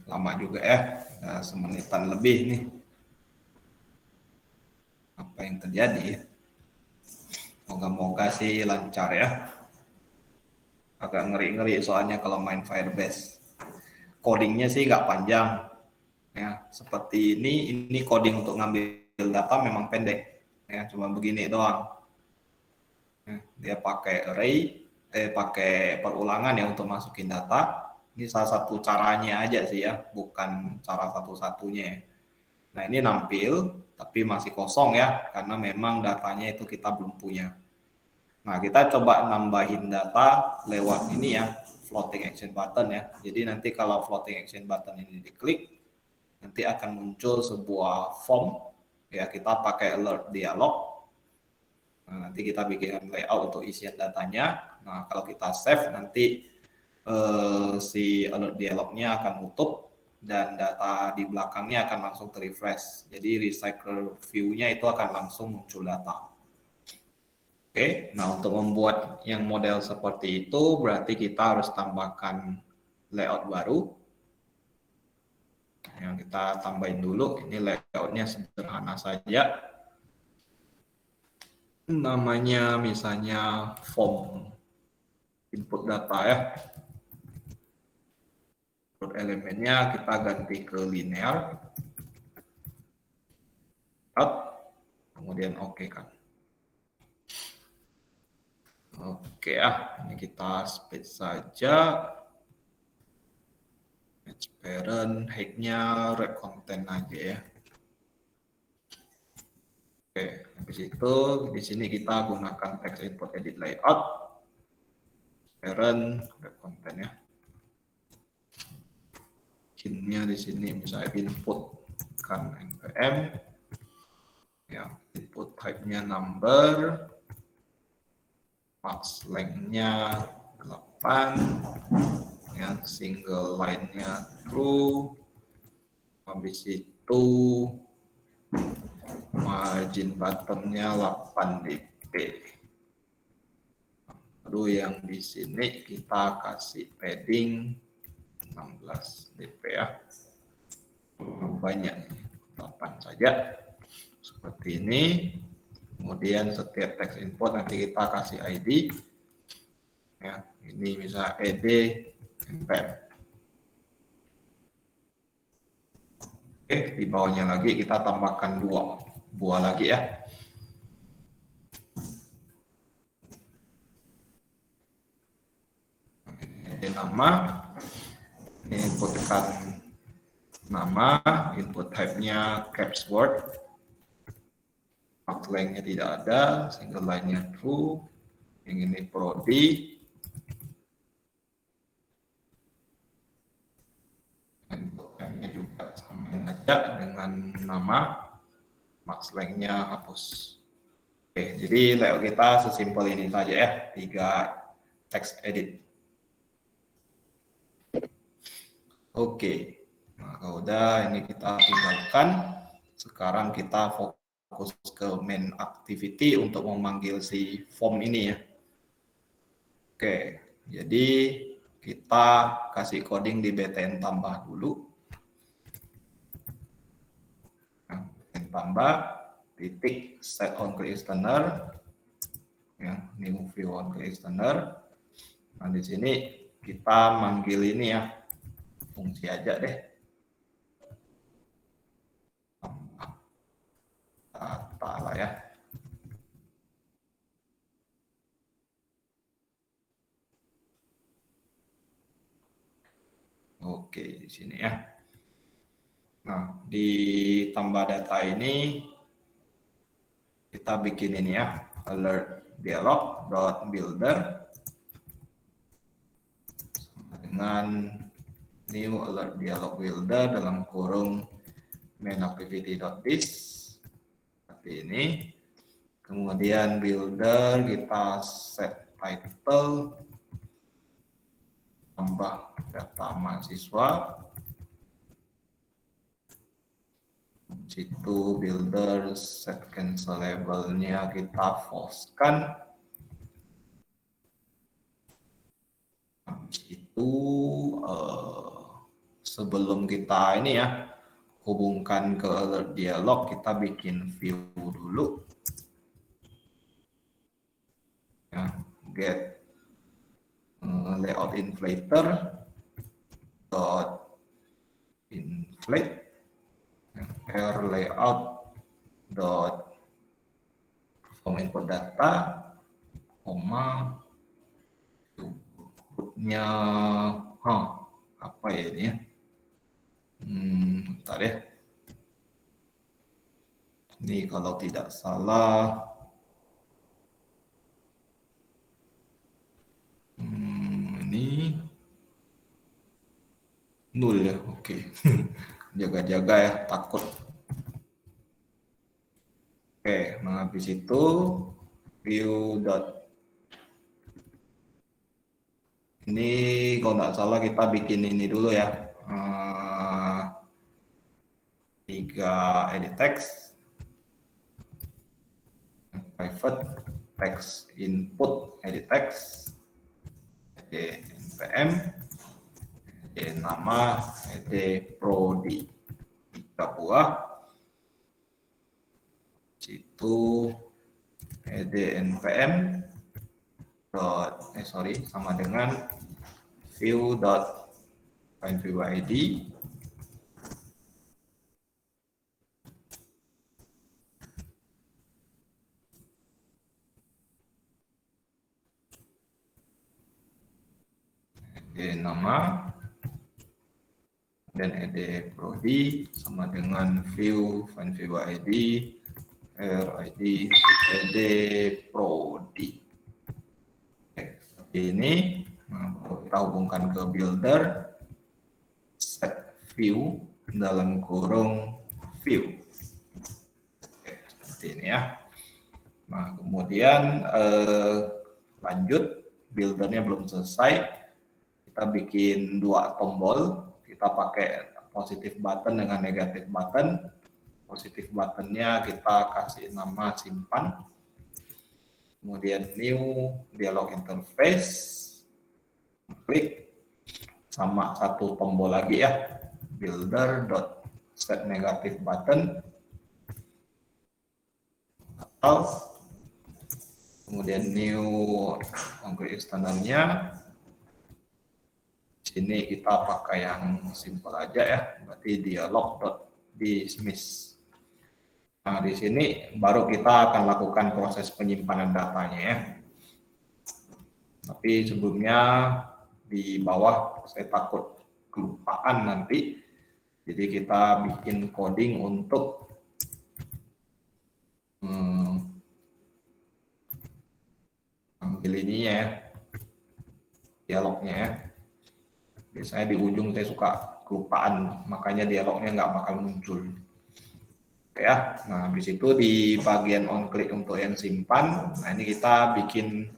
lama juga ya, semenitan lebih nih. Apa yang terjadi? Moga-moga sih lancar ya. Agak ngeri-ngeri soalnya kalau main Firebase. Codingnya sih nggak panjang. Ya, seperti ini coding untuk ngambil data memang pendek. Ya, cuma begini doang. Ya, dia pakai array, pakai perulangan ya untuk masukin data. Ini salah satu caranya aja sih ya, bukan cara satu-satunya. Nah ini nampil, tapi masih kosong ya, karena memang datanya itu kita belum punya. Nah, kita coba nambahin data lewat ini ya, floating action button ya. Jadi nanti kalau floating action button ini diklik, nanti akan muncul sebuah form ya, kita pakai alert dialog. Nah, nanti kita bikin layout untuk isian datanya. Nah, kalau kita save nanti si alert dialognya akan tutup dan data di belakangnya akan langsung terrefresh. Jadi recycle view-nya itu akan langsung muncul data. Oke, nah untuk membuat yang model seperti itu berarti kita harus tambahkan layout baru. Yang kita tambahin dulu, ini layoutnya sederhana saja. Namanya misalnya form input data ya. Untuk elemennya kita ganti ke linear. Kemudian oke kan. Oke ya, ini kita split saja. Match parent, height-nya red content aja ya. Oke, habis itu di sini kita gunakan text input edit layout. Parent, red content ya. Kinnya di sini misalnya input kan npm. Ya, input type-nya number. Max length-nya 8, ya, single line-nya true, habis itu margin bottom-nya 8 dp. Lalu yang di sini kita kasih padding 16 dp ya, banyak 8 saja seperti ini. Kemudian setiap text input nanti kita kasih ID. Ya, ini bisa ed npm. Oke, di bawahnya lagi kita tambahkan dua buah lagi ya. Ini nama, ini inputkan nama, input type-nya caps word. Max length-nya tidak ada, single line-nya true, yang ini prodi, inputnya juga samain aja dengan nama, max length-nya hapus. Oke, jadi layout kita sesimpel ini saja ya, 3 text edit. Oke, nah kalau udah ini kita tinggalkan. Sekarang kita fokus ke main activity untuk memanggil si form ini ya. Oke, jadi kita kasih coding di btn tambah dulu. Nah, btn tambah titik set on ke listener, ya, new view on ke listener. Nah di sini kita manggil ini ya, fungsi aja deh. Data lah ya. Oke, di sini ya. Nah, di tambah data ini kita bikin ini ya, alert dialog dot builder dengan new alert dialog builder dalam kurung main activity.this seperti ini. Kemudian builder kita set title tambah data mahasiswa. Situ builder set cancelable-nya kita false-kan. Itu sebelum kita ini ya hubungkan ke alert dialog, kita bikin view dulu. Ya, get layout inflator dot inflate air layout dot form input data, koma nya apa ya ini ya? Bentar ya. Ini kalau tidak salah ini 0 ya. Oke. Jaga-jaga ya, takut. Oke, nah habis itu view dot ini kalau nggak salah kita bikin ini dulu ya, 3 edit text, private text input edit text, edit npm, edit nama, edit prodi, 3 buah, situ edit npm dot sama dengan view dot find view id nama dan ed prodi sama dengan view find view id rid ed prodi. Ini kita hubungkan ke builder, set view dalam kurung view. Oke, seperti ini ya. Nah kemudian lanjut, buildernya belum selesai, kita bikin 2 tombol, kita pakai positif button dengan negatif button. Positif buttonnya kita kasih nama simpan, kemudian new dialog interface, klik, sama 1 tombol lagi ya, builder dot set negative button atau kemudian new concrete standarnya. Sini kita pakai yang simple aja ya, berarti dialog dot dismiss. Nah, di sini baru kita akan lakukan proses penyimpanan datanya ya. Tapi sebelumnya di bawah saya takut kelupaan nanti. Jadi kita bikin coding untuk ambil ini ya, dialognya ya. Biasanya di ujung saya suka kelupaan, makanya dialognya nggak bakal muncul. Ya, nah habis itu di bagian on click untuk yang simpan, nah ini kita bikin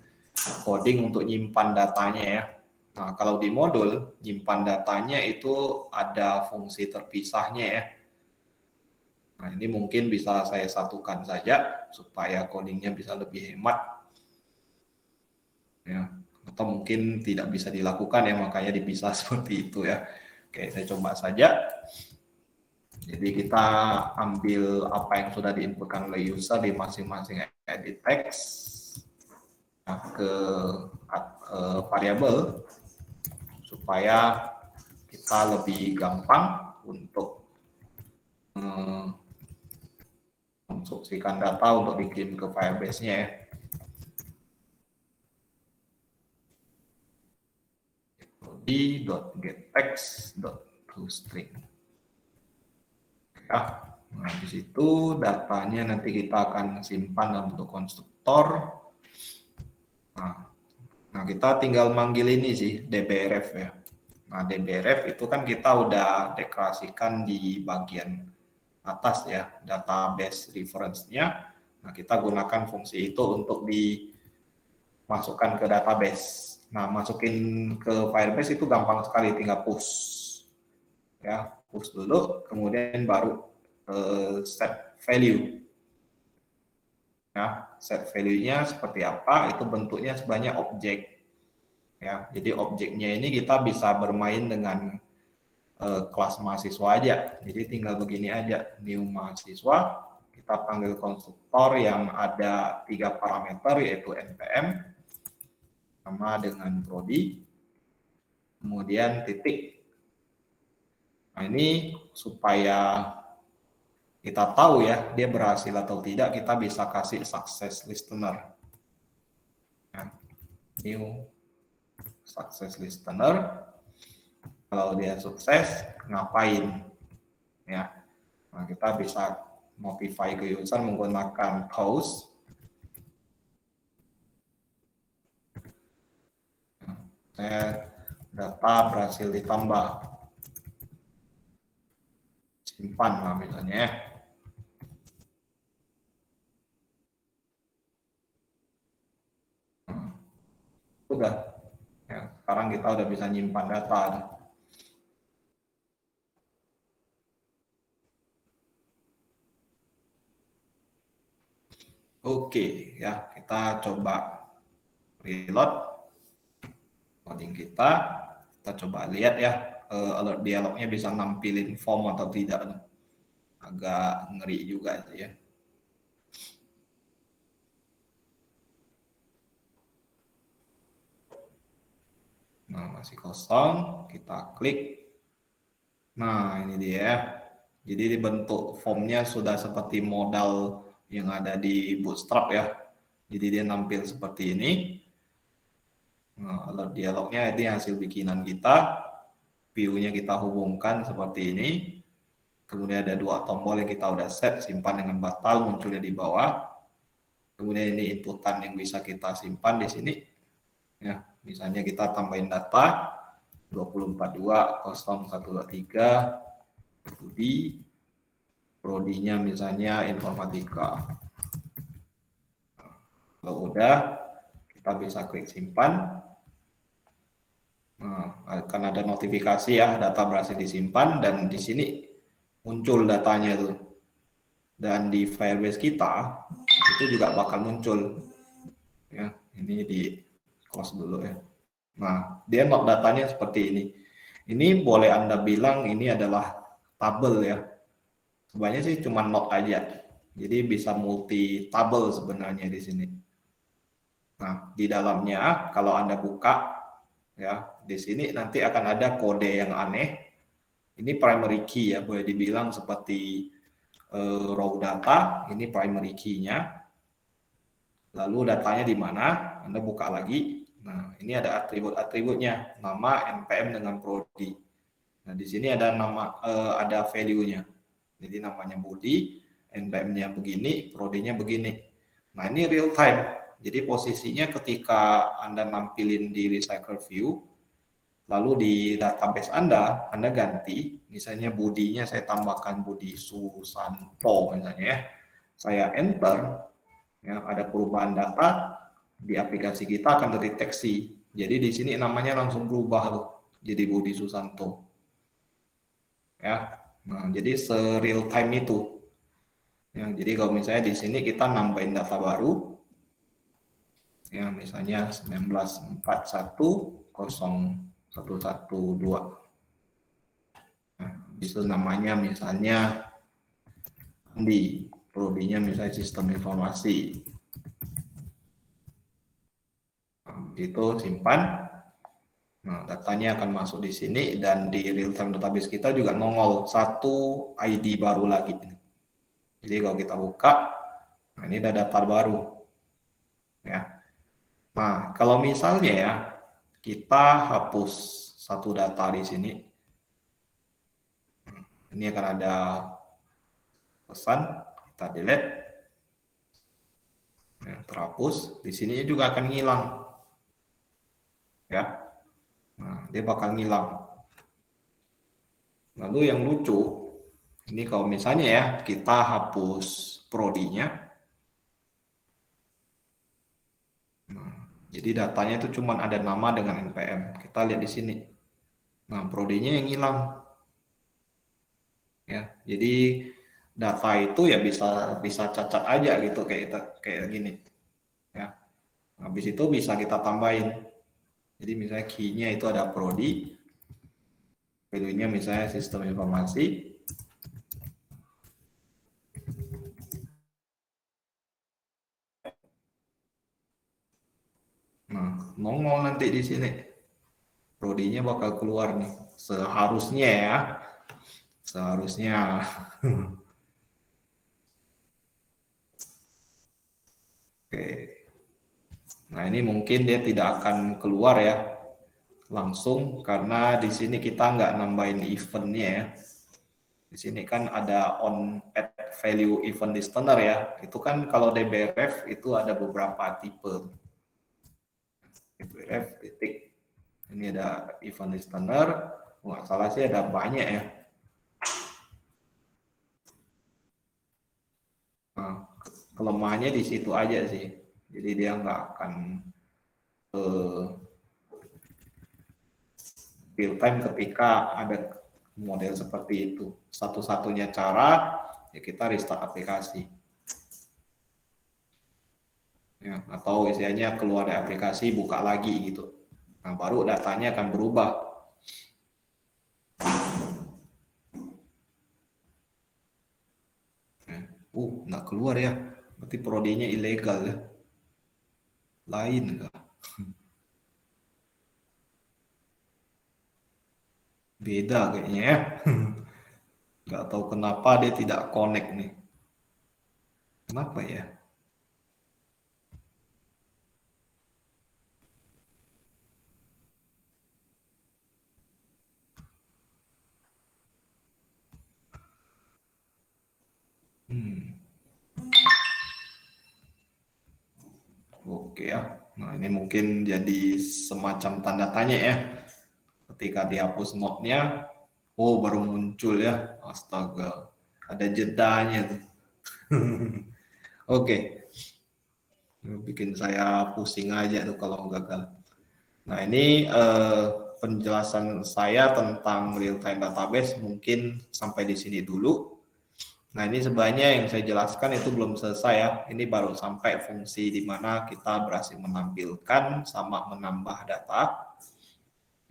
coding untuk nyimpan datanya ya. Nah kalau di modul nyimpan datanya itu ada fungsi terpisahnya ya. Nah ini mungkin bisa saya satukan saja supaya codingnya bisa lebih hemat ya, atau mungkin tidak bisa dilakukan ya, makanya dipisah seperti itu ya. Oke, saya coba saja. Jadi kita ambil apa yang sudah diinputkan oleh user di masing-masing edit text ke variabel supaya kita lebih gampang untuk menginstruksikan data untuk dikirim ke Firebase-nya ya. .getText.toString. Ya, nah di situ datanya nanti kita akan simpan dalam bentuk konstruktor. Nah kita tinggal manggil ini sih dbref ya. Nah dbref itu kan kita udah deklarasikan di bagian atas ya, database reference-nya. Nah kita gunakan fungsi itu untuk dimasukkan ke database. Nah masukin ke Firebase itu gampang sekali, tinggal push ya, push dulu, kemudian baru set value. Ya, set value-nya seperti apa? Itu bentuknya sebenarnya objek. Ya, jadi objeknya ini kita bisa bermain dengan kelas mahasiswa aja. Jadi tinggal begini aja, new mahasiswa, kita panggil konstruktor yang ada 3 parameter yaitu npm sama dengan prodi, kemudian titik. Nah ini supaya kita tahu ya dia berhasil atau tidak, kita bisa kasih success listener. Nah, new success listener, kalau dia sukses ngapain ya. Nah, kita bisa notify ke user menggunakan post. Data berhasil ditambah, simpan lah misalnya ya. Udah ya, sekarang kita udah bisa nyimpan data. Oke ya, kita coba reload coding kita coba lihat ya, alert dialognya bisa nampilin form atau tidak. Agak ngeri juga itu ya. Nah, masih kosong, kita klik. Nah, ini dia. Jadi dibentuk formnya sudah seperti modal yang ada di Bootstrap ya. Jadi dia nampil seperti ini. Nah, alert dialognya ini hasil bikinan kita. View-nya kita hubungkan seperti ini. Kemudian ada 2 tombol yang kita udah set, simpan dengan batal munculnya di bawah. Kemudian ini inputan yang bisa kita simpan di sini. Ya, misalnya kita tambahin data 242013 di prodinya misalnya informatika. Kalau udah, kita bisa klik simpan. Nah, akan ada notifikasi ya, data berhasil disimpan dan di sini muncul datanya tuh. Dan di Firebase kita itu juga bakal muncul. Ya, ini di close dulu ya. Nah, dia not datanya seperti ini. Ini boleh Anda bilang ini adalah tabel ya. Sebenarnya sih cuma not aja. Jadi bisa multi tabel sebenarnya di sini. Nah, di dalamnya kalau Anda buka ya, di sini nanti akan ada kode yang aneh. Ini primary key ya, boleh dibilang seperti raw data, ini primary key-nya. Lalu datanya di mana? Anda buka lagi. Nah, ini ada atribut-atributnya, nama, npm dengan prodi. Nah, di sini ada nama, ada value-nya. Jadi namanya body, npm-nya begini, prodinya begini. Nah, ini real time. Jadi posisinya ketika Anda nampilin di recycle view, lalu di database Anda ganti, misalnya body-nya saya tambahkan Budi Susanto misalnya ya. Saya enter, ya, ada perubahan data di aplikasi kita akan terdeteksi. Jadi di sini namanya langsung berubah loh, jadi Budi Susanto. Ya, nah, jadi se-real time itu. Ya, jadi kalau misalnya di sini kita nambahin data baru, ya misalnya 19410112. Nah, itu namanya misalnya di prodinya misalnya sistem informasi. Nah, itu simpan. Nah, datanya akan masuk di sini dan di real time database kita juga nongol satu ID baru lagi. Jadi kalau kita buka, nah ini ada data baru. Ya. Nah, kalau misalnya ya kita hapus satu data di sini, ini akan ada pesan, kita delete, ya, terhapus. Di sini juga akan hilang, ya. Nah, dia bakal ngilang. Lalu yang lucu, ini kalau misalnya ya kita hapus prodinya, nah, jadi datanya itu cuma ada nama dengan npm. Kita lihat di sini. Nah, prodinya yang hilang. Ya, jadi data itu ya bisa cacat aja gitu kayak gini. Ya. Habis itu bisa kita tambahin. Jadi misalnya key-nya itu ada prodi. value-nya misalnya sistem informasi. Nah, nongol nanti di sini. Prodinya bakal keluar nih. Seharusnya ya. Seharusnya. Oke. Nah, ini mungkin dia tidak akan keluar ya langsung karena di sini kita nggak nambahin eventnya ya. Di sini kan ada on add value event listener ya. Itu kan kalau DBRF itu ada beberapa tipe. DBRF titik. Ini ada event listener. Nggak salah sih ada banyak ya. Nah, kelemahannya di situ aja sih. Jadi dia nggak akan real time ketika ada model seperti itu. Satu-satunya cara ya kita restart aplikasi. Ya, atau istilahnya keluar dari aplikasi buka lagi gitu. Nah, baru datanya akan berubah. Nggak keluar ya. Berarti prodinya ilegal ya. Lain enggak? Beda kayaknya ya. Nggak tahu kenapa dia tidak connect nih. Kenapa ya? Oke ya. Nah, ini mungkin jadi semacam tanda tanya ya. Ketika dihapus node-nya, baru muncul ya. Astaga. Ada jedanya tuh. Oke. Bikin saya pusing aja tuh kalau gagal. Nah, ini penjelasan saya tentang real-time database mungkin sampai di sini dulu. Nah, ini sebenarnya yang saya jelaskan itu belum selesai ya. Ini baru sampai fungsi di mana kita berhasil menampilkan sama menambah data.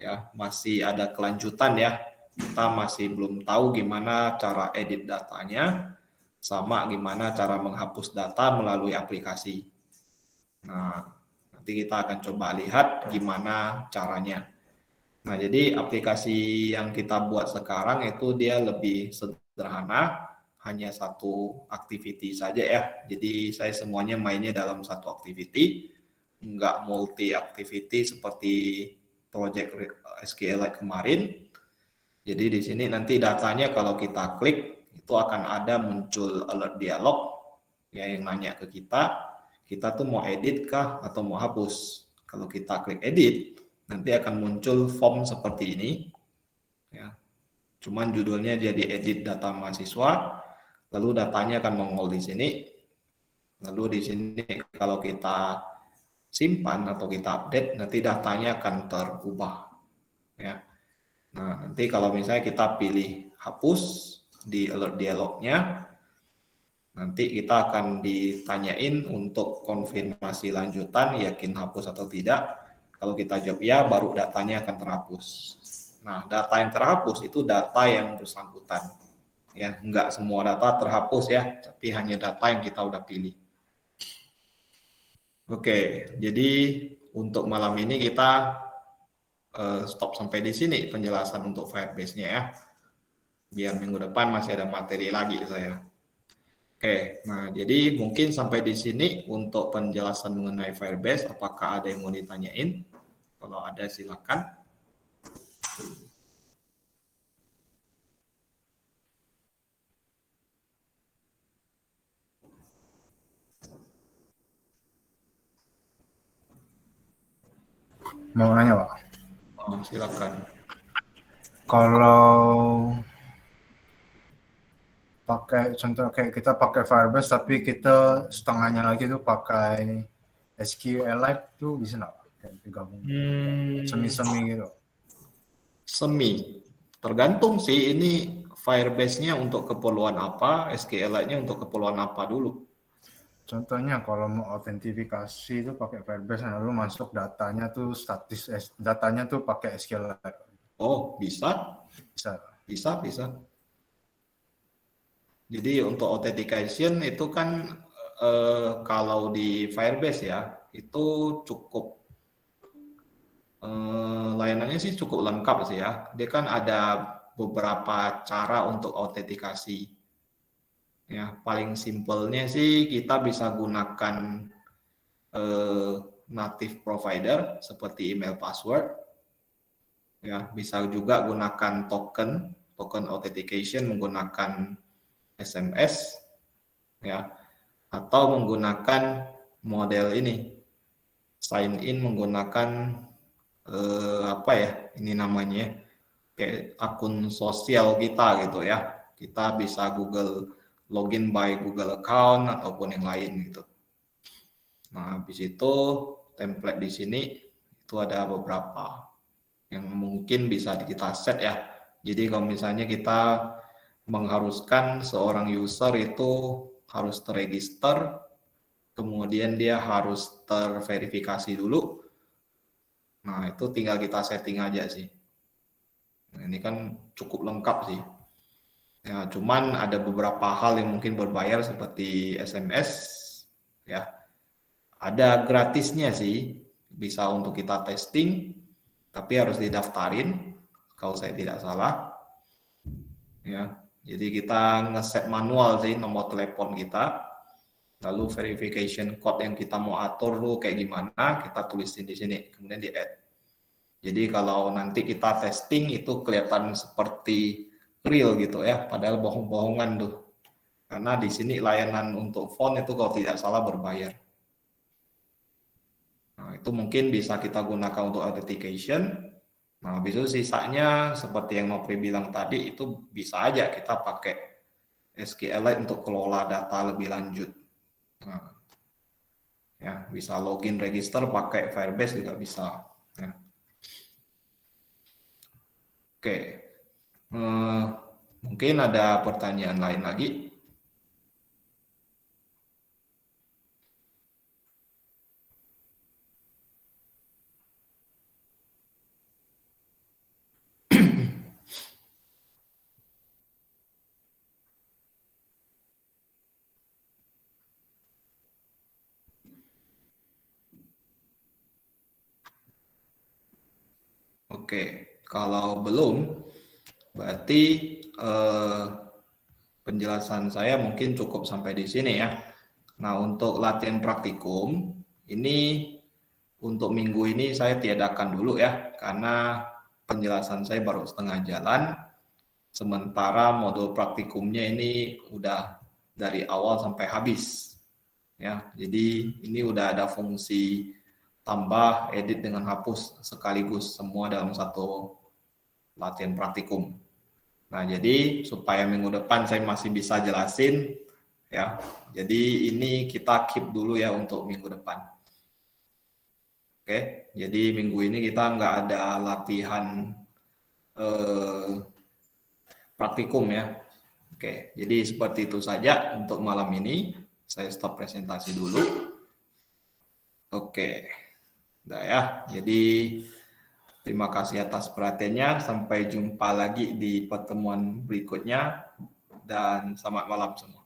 Ya, masih ada kelanjutan ya. Kita masih belum tahu gimana cara edit datanya sama gimana cara menghapus data melalui aplikasi. Nah, nanti kita akan coba lihat gimana caranya. Nah, jadi aplikasi yang kita buat sekarang itu dia lebih sederhana, hanya satu activity saja ya. Jadi saya semuanya mainnya dalam satu activity, nggak multi activity seperti project SQLite kemarin. Jadi di sini nanti datanya kalau kita klik itu akan ada muncul alert dialog ya yang nanya ke kita tuh mau edit kah atau mau hapus. Kalau kita klik edit, nanti akan muncul form seperti ini ya. Cuman judulnya jadi edit data mahasiswa, lalu datanya akan nongol di sini. Lalu di sini kalau kita simpan atau kita update, nanti datanya akan terubah ya. Nah, nanti kalau misalnya kita pilih hapus di alert dialognya, nanti kita akan ditanyain untuk konfirmasi lanjutan, yakin hapus atau tidak. Kalau kita jawab ya, baru datanya akan terhapus. Nah, data yang terhapus itu data yang bersangkutan. Ya, enggak semua data terhapus ya, tapi hanya data yang kita udah pilih. Oke, jadi untuk malam ini kita stop sampai di sini penjelasan untuk Firebase-nya ya. Biar minggu depan masih ada materi lagi saya. Oke, nah jadi mungkin sampai di sini untuk penjelasan mengenai Firebase. Apakah ada yang mau ditanyain? Kalau ada silakan. Mau nanya, Pak? Silakan. Kalau pakai contoh kayak kita pakai Firebase tapi kita setengahnya lagi tuh pakai SQLite tuh bisa nggak kayak digabung semi-semi gitu? Semi, tergantung sih ini Firebase-nya untuk keperluan apa, SQLite-nya untuk keperluan apa dulu. Contohnya kalau mau autentifikasi itu pakai Firebase, lalu masuk datanya tuh datanya tuh pakai SQLite. Oh, bisa. Bisa. Jadi untuk authentication itu kan kalau di Firebase ya, itu cukup layanannya sih cukup lengkap sih ya. Dia kan ada beberapa cara untuk autentikasi. Ya, paling simpelnya sih kita bisa gunakan native provider seperti email password. Ya, bisa juga gunakan token authentication menggunakan SMS ya, atau menggunakan model ini sign in menggunakan apa ya ini namanya, kayak akun sosial kita gitu ya. Kita bisa login by Google account ataupun yang lain gitu. Nah, habis itu template di sini itu ada beberapa yang mungkin bisa kita set ya. Jadi kalau misalnya kita mengharuskan seorang user itu harus terregister, kemudian dia harus terverifikasi dulu. Nah, itu tinggal kita setting aja sih. Nah, ini kan cukup lengkap sih. Ya, cuman ada beberapa hal yang mungkin berbayar seperti SMS ya. Ada gratisnya sih, bisa untuk kita testing, tapi harus didaftarin kalau saya tidak salah. Ya, jadi kita ngeset manual sih nomor telepon kita, lalu verification code yang kita mau atur tuh kayak gimana, kita tulisin di sini, kemudian di add. Jadi kalau nanti kita testing itu kelihatan seperti real gitu ya, padahal bohong-bohongan tuh. Karena di sini layanan untuk font itu kalau tidak salah berbayar. Nah, itu mungkin bisa kita gunakan untuk authentication. Nah, habis itu sisanya seperti yang Nopri bilang tadi itu bisa aja kita pakai SQLite untuk kelola data lebih lanjut. Nah, ya bisa login register pakai Firebase juga bisa. Ya. Oke, mungkin ada pertanyaan lain lagi. Oke, kalau belum, berarti penjelasan saya mungkin cukup sampai di sini ya. Nah, untuk latihan praktikum, ini untuk minggu ini saya tiadakan dulu ya, karena penjelasan saya baru setengah jalan, sementara modul praktikumnya ini udah dari awal sampai habis. Ya, jadi ini udah ada fungsi tambah, edit dengan hapus sekaligus semua dalam satu latihan praktikum. Nah, jadi supaya minggu depan saya masih bisa jelasin ya. Jadi ini kita keep dulu ya untuk minggu depan. Oke, jadi minggu ini kita nggak ada latihan praktikum ya. Oke, jadi seperti itu saja untuk malam ini. Saya stop presentasi dulu. Oke, udah ya. Jadi terima kasih atas perhatiannya. Sampai jumpa lagi di pertemuan berikutnya. Dan selamat malam semua.